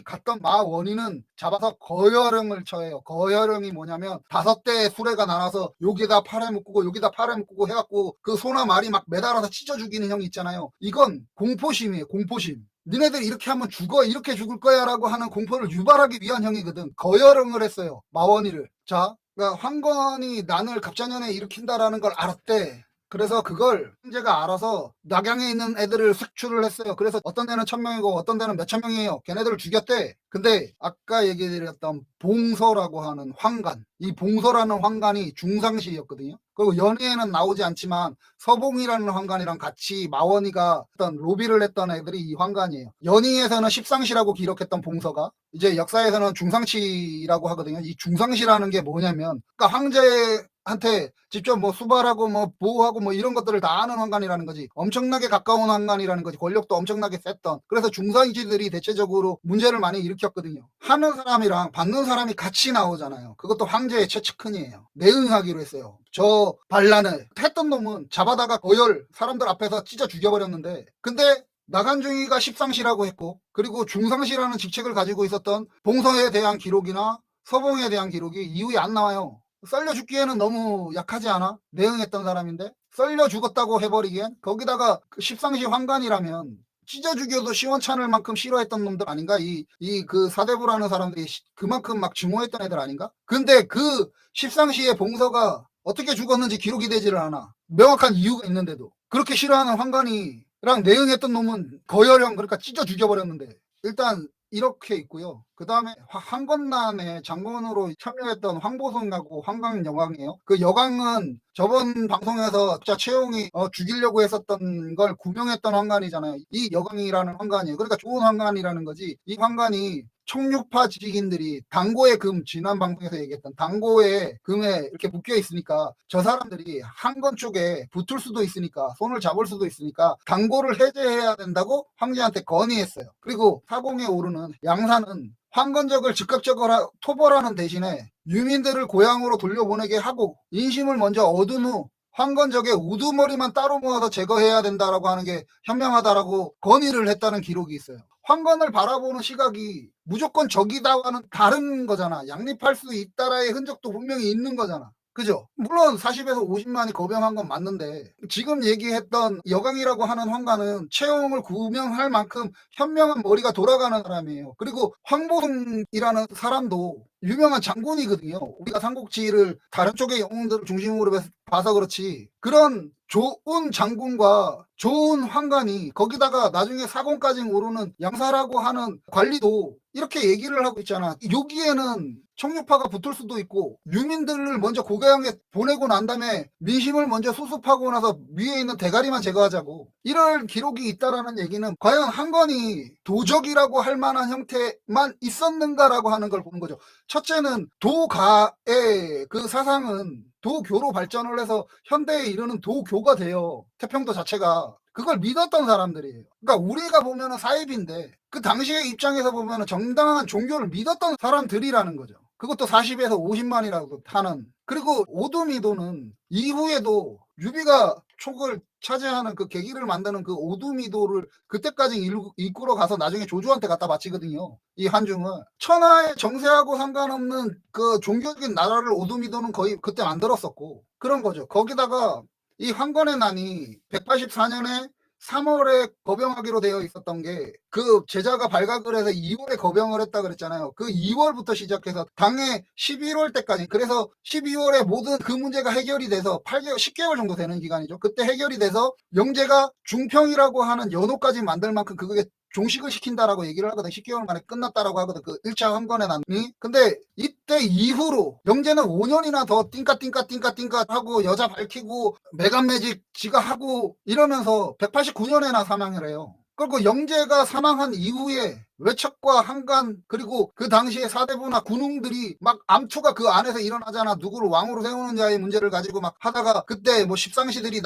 갔던 마원이는 잡아서 거열형을 처해요. 거열형이 뭐냐면 5대의 수레가 나눠서 여기다 팔에 묶고 여기다 팔에 묶고 해갖고 그 소나 말이 막 매달아서 찢어 죽이는 형이 있잖아요. 이건 공포심이에요. 공포심. 니네들 이렇게 하면 죽어 이렇게 죽을 거야 라고 하는 공포를 유발하기 위한 형이거든. 거열형을 했어요. 마원이를. 자, 그러니까 황건이 난을 갑자년에 일으킨다라는 걸 알았대. 그래서 그걸 황제가 알아서 낙양에 있는 애들을 색출을 했어요. 그래서 어떤 데는 1000명이고 어떤 데는 몇천 명이에요. 걔네들을 죽였대. 근데 아까 얘기드렸던 봉서라고 하는 황간, 이 봉서라는 황간이 중상시였거든요. 그리고 연희에는 나오지 않지만 서봉이라는 황간이랑 같이 마원이가 어떤 로비를 했던 애들이 이 황간이에요. 연희에서는 십상시라고 기록했던 봉서가 이제 역사에서는 중상시라고 하거든요. 이 중상시라는 게 뭐냐면 그러니까 황제한테 직접 뭐 수발하고 뭐 보호하고 뭐 이런 것들을 다 아는 황간이라는 거지. 엄청나게 가까운 황간이라는 거지. 권력도 엄청나게 셌던. 그래서 중상시들이 대체적으로 문제를 많이 일으켰거든요. 하는 사람이랑 받는 사람이 같이 나오잖아요. 그것도 황제의 최측근이에요. 내응하기로 했어요. 저 반란을 했던 놈은 잡아다가 거열 사람들 앞에서 찢어 죽여버렸는데 근데 나간중이가 십상시라고 했고 그리고 중상시라는 직책을 가지고 있었던 봉서에 대한 기록이나 서봉에 대한 기록이 이후에 안 나와요. 썰려 죽기에는 너무 약하지 않아? 내응했던 사람인데 썰려 죽었다고 해버리기엔 거기다가 그 십상시 황간이라면 찢어 죽여도 시원찮을 만큼 싫어했던 놈들 아닌가? 그 사대부라는 사람들이 그만큼 막 증오했던 애들 아닌가? 근데 그 십상시의 봉서가 어떻게 죽었는지 기록이 되지를 않아. 명확한 이유가 있는데도. 그렇게 싫어하는 황간이 내응했던 놈은 거열형, 그러니까 찢어 죽여버렸는데, 일단 이렇게 있고요. 그 다음에 한건난에 장군으로 참여했던 황보성하고 황강여광이에요. 그 여광은 저번 방송에서 진짜 최용이 죽이려고 했었던 걸 구명했던 황간이잖아요. 이 여광이라는 황간이에요. 그러니까 좋은 황간이라는 거지. 이 황간이 청류파 지식인들이 당고의 금, 지난 방송에서 얘기했던 당고의 금에 이렇게 묶여 있으니까 저 사람들이 한건 쪽에 붙을 수도 있으니까, 손을 잡을 수도 있으니까 당고를 해제해야 된다고 황제한테 건의했어요. 그리고 사공에 오르는 양산은 황건적을 즉각적으로 토벌하는 대신에 유민들을 고향으로 돌려보내게 하고 인심을 먼저 얻은 후 황건적의 우두머리만 따로 모아서 제거해야 된다라고 하는 게 현명하다라고 건의를 했다는 기록이 있어요. 황건을 바라보는 시각이 무조건 적이다와는 다른 거잖아. 양립할 수 있다라의 흔적도 분명히 있는 거잖아. 그죠? 물론 40에서 50만이 거병한 건 맞는데, 지금 얘기했던 여강이라고 하는 황가는 채용을 구명할 만큼 현명한 머리가 돌아가는 사람이에요. 그리고 황보성이라는 사람도 유명한 장군이거든요. 우리가 삼국지를 다른 쪽의 영웅들을 중심으로 봐서 그렇지, 그런 좋은 장군과 좋은 황관이 거기다가 나중에 사공까지 오르는 양사라고 하는 관리도 이렇게 얘기를 하고 있잖아. 여기에는 청류파가 붙을 수도 있고 유민들을 먼저 고개양에 보내고 난 다음에 민심을 먼저 수습하고 나서 위에 있는 대가리만 제거하자고, 이럴 기록이 있다라는 얘기는 과연 한건이 도적이라고 할 만한 형태만 있었는가라고 하는 걸 보는 거죠. 첫째는 도가의 그 사상은 도교로 발전을 해서 현대에 이르는 도교가 돼요. 태평도 자체가. 그걸 믿었던 사람들이에요. 그러니까 우리가 보면은 사입인데 그 당시의 입장에서 보면은 정당한 종교를 믿었던 사람들이라는 거죠. 그것도 40에서 50만이라고 하는. 그리고 오두미도는 이후에도 유비가 촉을 차지하는 그 계기를 만드는 그 오두미도를 그때까지 이끌어 가서 나중에 조조한테 갖다 바치거든요. 이 한중을. 천하의 정세하고 상관없는 그 종교적인 나라를 오두미도는 거의 그때 만들었었고, 그런 거죠. 거기다가 이 황건의 난이 184년에 3월에 거병하기로 되어 있었던 게, 그 제자가 발각을 해서 2월에 거병을 했다 그랬잖아요. 그 2월부터 시작해서 당해 11월 때까지, 그래서 12월에 모든 그 문제가 해결이 돼서 8개월, 10개월 정도 되는 기간이죠. 그때 해결이 돼서 영제가 중평이라고 하는 연호까지 만들 만큼 그게 종식을 시킨다라고 얘기를 하거든. 10개월 만에 끝났다라고 하거든. 그 1차 황건의 난이. 근데 이때 이후로 영제는 5년이나 더 띵까 하고 여자 밝히고 매간매직 지가 하고 이러면서 189년에나 사망을 해요. 그리고 영제가 사망한 이후에 외척과 한간, 그리고 그 당시에 사대부나 군웅들이 막 암투가 그 안에서 일어나잖아. 누구를 왕으로 세우는 자의 문제를 가지고 막 하다가 그때 뭐 십상시들이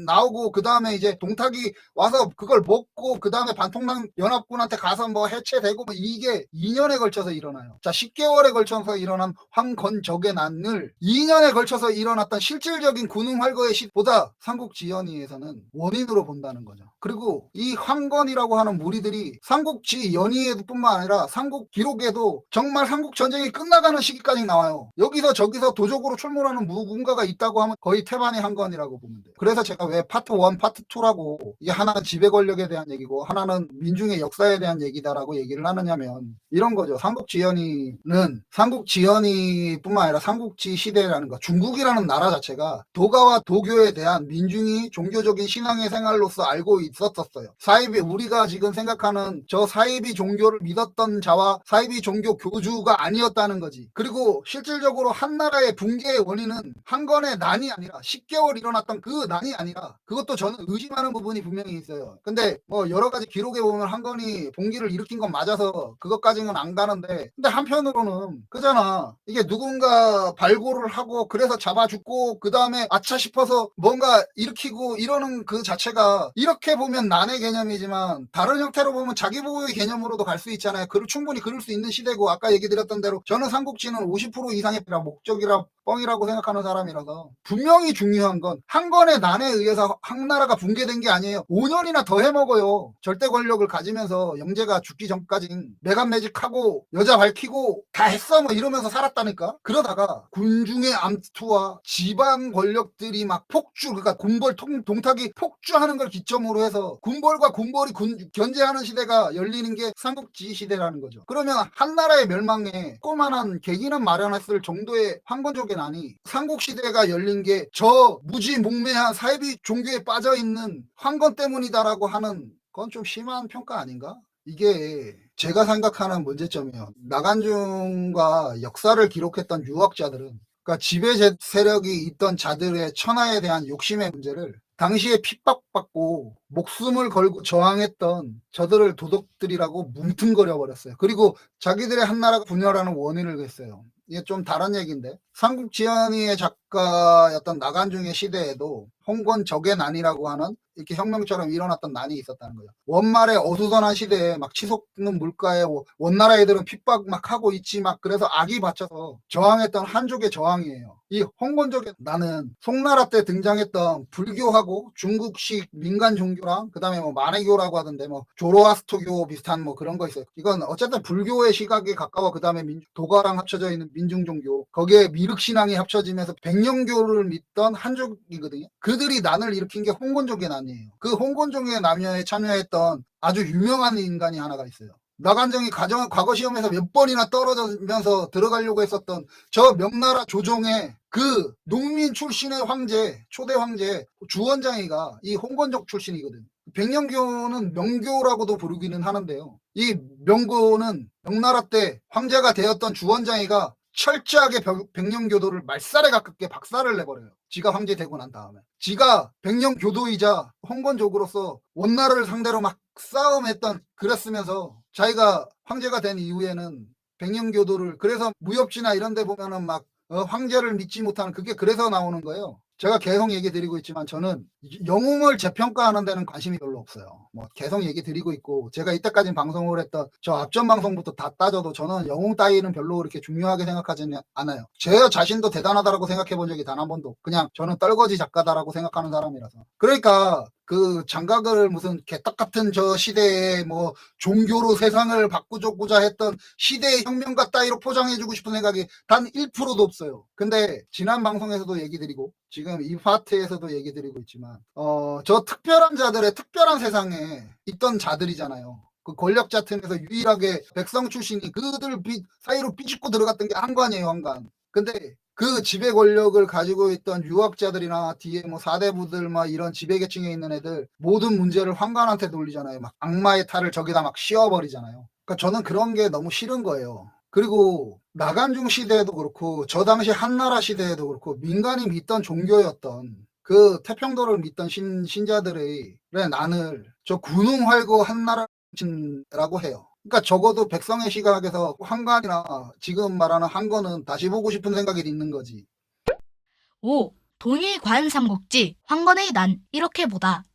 나오고, 그 다음에 이제 동탁이 와서 그걸 먹고, 그 다음에 반통당 연합군한테 가서 뭐 해체되고, 뭐 이게 2년에 걸쳐서 일어나요. 자, 10개월에 걸쳐서 일어난 황건적의 난을 2년에 걸쳐서 일어났던 실질적인 군웅 활거의 시보다 삼국지연의에서는 원인으로 본다는 거죠. 그리고 이 황건이라고 하는 무리들이 삼국지 연의에뿐만 아니라 삼국 기록에도 정말 삼국 전쟁이 끝나가는 시기까지 나와요. 여기서 저기서 도적으로 출몰하는 무군가가 있다고 하면 거의 태반의 한건이라고 보면 돼요. 그래서 제가 왜 파트 1, 파트 2라고, 이게 하나는 지배 권력에 대한 얘기고 하나는 민중의 역사에 대한 얘기다라고 얘기를 하느냐면, 이런 거죠. 삼국지연의는 삼국지연의뿐만 아니라 삼국지 시대라는 거, 중국이라는 나라 자체가 도가와 도교에 대한 민중이 종교적인 신앙의 생활로서 알고 있었어요. 사이비, 우리가 지금 생각하는 저 사이비 종교를 믿었던 자와 사이비 종교 교주가 아니었다는 거지. 그리고 실질적으로 한 나라의 붕괴의 원인은 한건의 난이 아니라 10개월 일어났던 그 난이 아니라, 그것도 저는 의심하는 부분이 분명히 있어요. 근데 뭐 여러 가지 기록에 보면 한건이 봉기를 일으킨 건 맞아서 그것까지는 안 가는데, 근데 한편으로는 그잖아. 이게 누군가 발굴을 하고 그래서 잡아 죽고 그 다음에 아차 싶어서 뭔가 일으키고 이러는 그 자체가, 이렇게 보면 난의 개념이지만 다른 형태로 보면 자기 보호의 개념으로도 갈 수 있잖아요. 글을 충분히 그릴 수 있는 시대고, 아까 얘기 드렸던 대로 저는 삼국지는 50% 이상의 목적이라 뻥이라고 생각하는 사람이라서, 분명히 중요한 건 한건의 난에 의해서 한나라가 붕괴된 게 아니에요. 5년이나 더 해먹어요. 절대 권력을 가지면서 영제가 죽기 전까지 매간매직하고 여자 밝히고 다 했어 뭐 이러면서 살았다니까. 그러다가 군중의 암투와 지방 권력들이 막 폭주, 그러니까 군벌 동탁이 폭주하는 걸 기점으로 해서 군벌과 군벌이 견제하는 시대가 열리는 게 삼국지 시대라는 거죠. 그러면 한나라의 멸망에 조그만한 계기는 마련했을 정도의 황건족의 홍건적의 난이 삼국시대가 열린 게 저 무지몽매한 사이비 종교에 빠져있는 황건 때문이다라고 하는 건 좀 심한 평가 아닌가? 이게 제가 생각하는 문제점이에요. 나간중과 역사를 기록했던 유학자들은 그러니까 지배 세력이 있던 자들의 천하에 대한 욕심의 문제를 당시에 핍박받고 목숨을 걸고 저항했던 저들을 도덕들이라고 뭉뚱거려 버렸어요. 그리고 자기들의 한나라가 분열하는 원인을 했어요. 이게 좀 다른 얘기인데 삼국지연의의 작가였던 나간중의 시대에도 홍건 적의 난이라고 하는 이렇게 혁명처럼 일어났던 난이 있었다는 거예요. 원말에 어수선한 시대에 막 치솟는 물가에 원나라 애들은 핍박 막 하고 있지 막 그래서 악이 받쳐서 저항했던 한족의 저항이에요. 이 홍건적의 난은 송나라 때 등장했던 불교하고 중국식 민간 종교랑 그다음에 뭐 마내교라고 하던데 뭐 조로아스토교 비슷한 뭐 그런 거 있어요. 이건 어쨌든 불교의 시각에 가까워 그다음에 도가랑 합쳐져 있는 민중 종교 거기에 미륵 신앙이 합쳐지면서 백령교를 믿던 한족이거든요. 그들이 난을 일으킨 게 홍건적의 난이에요. 그 홍건적의 난에 참여했던 아주 유명한 인간이 하나가 있어요. 나간정이 과거 시험에서 몇 번이나 떨어지면서 들어가려고 했었던 저 명나라 조정의 그 농민 출신의 황제, 초대 황제 주원장이가 이 홍건적 출신이거든. 백령교는 명교라고도 부르기는 하는데요. 이 명교는 명나라 때 황제가 되었던 주원장이가 철저하게 백령교도를 말살에 가깝게 박살을 내버려요. 지가 황제 되고 난 다음에. 지가 백령교도이자 홍건족으로서 원나라를 상대로 막 싸움했던 그랬으면서 자기가 황제가 된 이후에는 백령교도를 그래서 무협지나 이런 데 보면은 막 황제를 믿지 못하는 그게 그래서 나오는 거예요. 제가 계속 얘기 드리고 있지만 저는 영웅을 재평가하는 데는 관심이 별로 없어요. 뭐 계속 얘기 드리고 있고 제가 이때까지 방송을 했던 저 앞전 방송부터 다 따져도 저는 영웅 따위는 별로 그렇게 중요하게 생각하지는 않아요. 제 자신도 대단하다라고 생각해 본 적이 단 한 번도 그냥 저는 떨거지 작가다라고 생각하는 사람이라서 그러니까 그 장각을 무슨 개떡 같은 저 시대에 뭐 종교로 세상을 바꾸고자 했던 시대의 혁명가 따위로 포장해주고 싶은 생각이 단 1%도 없어요. 근데 지난 방송에서도 얘기 드리고 지금 이 파트에서도 얘기 드리고 있지만 저 특별한 자들의 특별한 세상에 있던 자들이잖아요. 그 권력자 틈에서 유일하게 백성 출신이 그들 사이로 삐죽고 들어갔던 게 한관이에요, 한관. 근데 그 지배 권력을 가지고 있던 유학자들이나 뒤에 뭐 사대부들 막 이런 지배계층에 있는 애들 모든 문제를 황관한테 돌리잖아요. 막 악마의 탈을 저기다 막 씌워버리잖아요. 그러니까 저는 그런 게 너무 싫은 거예요. 그리고 나간중 시대에도 그렇고 저 당시 한나라 시대에도 그렇고 민간이 믿던 종교였던 그 태평도를 믿던 신자들의 난을 저 군웅활구 한나라라고 해요. 그러니까 적어도 백성의 시각에서 황관이나 지금 말하는 한건은 다시 보고 싶은 생각이 있는 거지.
5. 동일관 삼국지 황건의 난 이렇게 보다.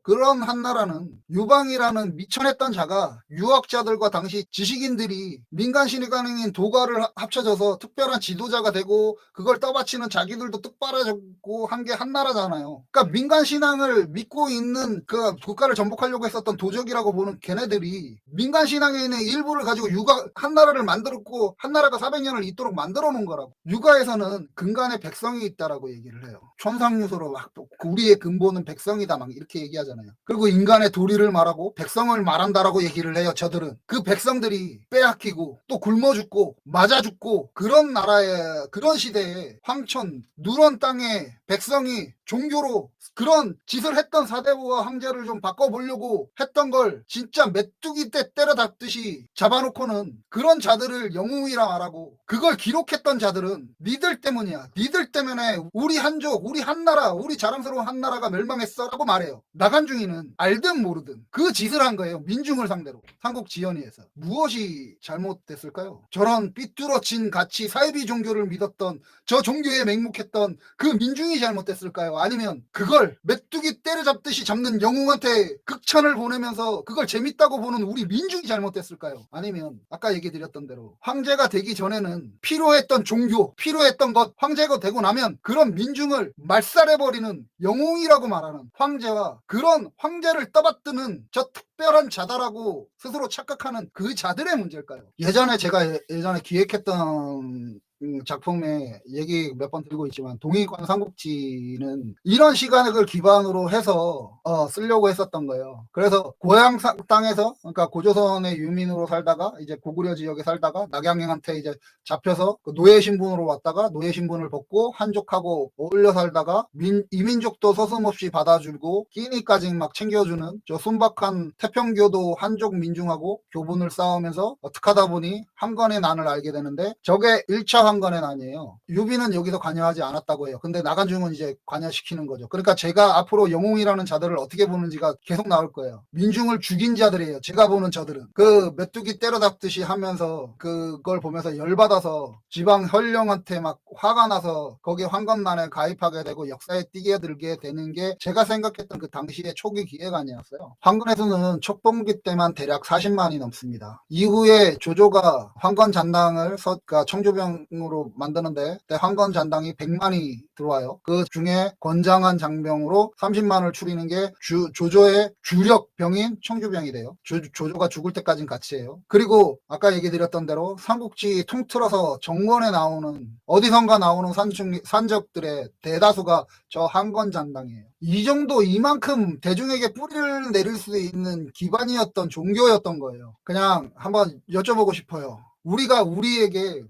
그런 한나라는 유방이라는 미천했던 자가 유학자들과 당시 지식인들이 민간 신앙인 도가를 합쳐져서 특별한 지도자가 되고 그걸 떠받치는 자기들도 뜻바라졌고 한 게 한나라잖아요. 그러니까 민간 신앙을 믿고 있는 그 국가를 전복하려고 했었던 도적이라고 보는 걔네들이 민간 신앙인의 일부를 가지고 한나라를 만들었고 한나라가 400년을 있도록 만들어 놓은 거라고. 육아에서는 근간에 백성이 있다라고 얘기를 해요. 천상유소로 막 우리의 근본은 백성이다 막 이렇게 얘기하잖아요. 그리고 인간의 도리를 말하고 백성을 말한다라고 얘기를 해요. 저들은 그 백성들이 빼앗기고 또 굶어 죽고 맞아 죽고 그런 나라에 그런 시대에 황천 누런 땅에 백성이 종교로 그런 짓을 했던 사대부와 황제를 좀 바꿔보려고 했던 걸 진짜 메뚜기 때 때려잡듯이 잡아놓고는 그런 자들을 영웅이라 말하고 그걸 기록했던 자들은 니들 때문이야. 니들 때문에 우리 한족, 우리 한나라, 우리 자랑스러운 한나라가 멸망했어 라고 말해요. 나간중이는 알든 모르든 그 짓을 한 거예요. 민중을 상대로. 삼국지연의에서. 무엇이 잘못됐을까요? 저런 삐뚤어진 가치 사이비 종교를 믿었던 저 종교에 맹목했던 그 민중이 잘못됐을까요? 아니면 그걸 메뚜기 때려잡듯이 잡는 영웅한테 극찬을 보내면서 그걸 재밌다고 보는 우리 민중이 잘못됐을까요? 아니면 아까 얘기 드렸던 대로 황제가 되기 전에는 필요했던 종교, 필요했던 것 황제가 되고 나면 그런 민중을 말살해버리는 영웅이라고 말하는 황제와 그런 황제를 떠받드는 저 특별한 자다라고 스스로 착각하는 그 자들의 문제일까요? 예전에 제가 기획했던 작품에 얘기 몇 번 들고 있지만 동익관 삼국지는 이런 시각을 기반으로 해서 쓰려고 했었던 거예요. 그래서 고향 땅에서, 그러니까 고조선의 유민으로 살다가 이제 고구려 지역에 살다가 낙양행한테 이제 잡혀서 그 노예 신분으로 왔다가 노예 신분을 벗고 한족하고 어울려 살다가 이민족도 서슴없이 받아주고 끼니까지 막 챙겨주는 저 순박한 태평교도 한족 민중하고 교분을 쌓으면서 어떻게 하다 보니 한건의 난을 알게 되는데, 저게 1차 한건의 난이에요. 유비는 여기서 관여하지 않았다고 해요. 근데 나간중은 이제 관여시키는 거죠. 그러니까 제가 앞으로 영웅이라는 자들을 어떻게 보는지가 계속 나올 거예요. 민중을 죽인 자들이에요. 제가 보는 저들은 그 메뚜기 때려잡듯이 하면서 그걸 보면서 열받아서 지방 현령한테 막 화가 나서 거기에 황건난에 가입하게 되고 역사에 띄게 들게 되는 게 제가 생각했던 그 당시의 초기 기획안이었어요. 황건에서는 촉봉기 때만 대략 40만이 넘습니다. 이후에 조조가 황건 잔당을 그러니까 청조병으로 만드는데 황건 잔당이 100만이 들어와요. 그 중에 건장한 장병으로 30만을 추리는 게 조조의 주력 병인 청조병이 돼요. 조조가 죽을 때까지는 같이 해요. 그리고 아까 얘기 드렸던 대로 삼국지 통틀어서 정권에 나오는 어디선가 나오는 산적들의 대다수가 저 한건 잔당이에요. 이 정도 이만큼 대중에게 뿌리를 내릴 수 있는 기반이었던 종교였던 거예요. 그냥 한번 여쭤보고 싶어요. 우리가 우리에게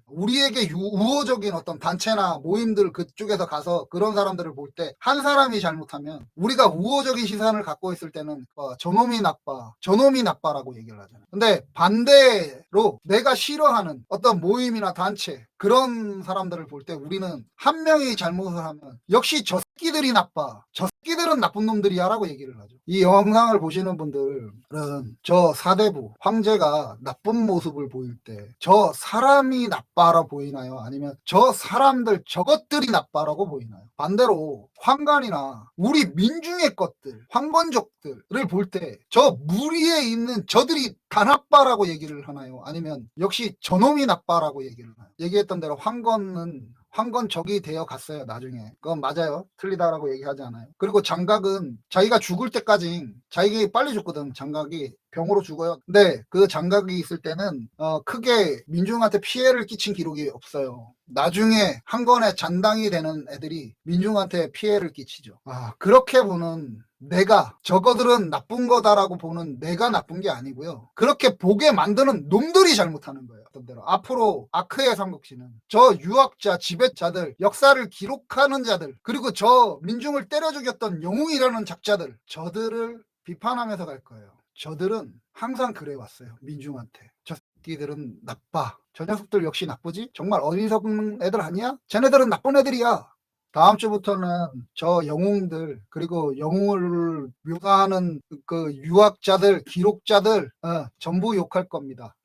우호적인 어떤 단체나 모임들 그쪽에서 가서 그런 사람들을 볼 때 한 사람이 잘못하면 우리가 우호적인 시선을 갖고 있을 때는 저놈이 나빠라고 얘기를 하잖아요. 근데 반대로 내가 싫어하는 어떤 모임이나 단체 그런 사람들을 볼 때 우리는 한 명이 잘못을 하면 역시 저 새끼들이 나빠, 저 새끼들은 나쁜 놈들이야 라고 얘기를 하죠. 이 영상을 보시는 분들은 저 사대부 황제가 나쁜 모습을 보일 때 저 사람이 나빠라 보이나요? 아니면 저 사람들 저것들이 나빠라고 보이나요? 반대로 황간이나 우리 민중의 것들, 황건족들을 볼 때 저 무리에 있는 저들이 다 나빠라고 얘기를 하나요? 아니면 역시 저놈이 나빠라고 얘기를 하나요? 얘기했던 대로 황건적이 되어 갔어요. 나중에 그건 맞아요. 틀리다라고 얘기하지 않아요. 그리고 장각은 자기가 죽을 때까지 자기가 빨리 죽거든. 장각이 병으로 죽어요. 근데 그 장각이 있을 때는 크게 민중한테 피해를 끼친 기록이 없어요. 나중에 한건의 잔당이 되는 애들이 민중한테 피해를 끼치죠. 그렇게 보는 내가 저거들은 나쁜 거다라고 보는 내가 나쁜 게 아니고요. 그렇게 보게 만드는 놈들이 잘못하는 거예요. 어떤 대로 앞으로 아크의 삼국지는 저 유학자, 지배자들, 역사를 기록하는 자들, 그리고 저 민중을 때려 죽였던 영웅이라는 작자들, 저들을 비판하면서 갈 거예요. 저들은 항상 그래 왔어요. 민중한테 저 새끼들은 나빠, 저 녀석들 역시 나쁘지, 정말 어리석은 애들 아니야, 쟤네들은 나쁜 애들이야. 다음 주부터는 저 영웅들, 그리고 영웅을 묘사하는 그 유학자들, 기록자들 전부 욕할 겁니다.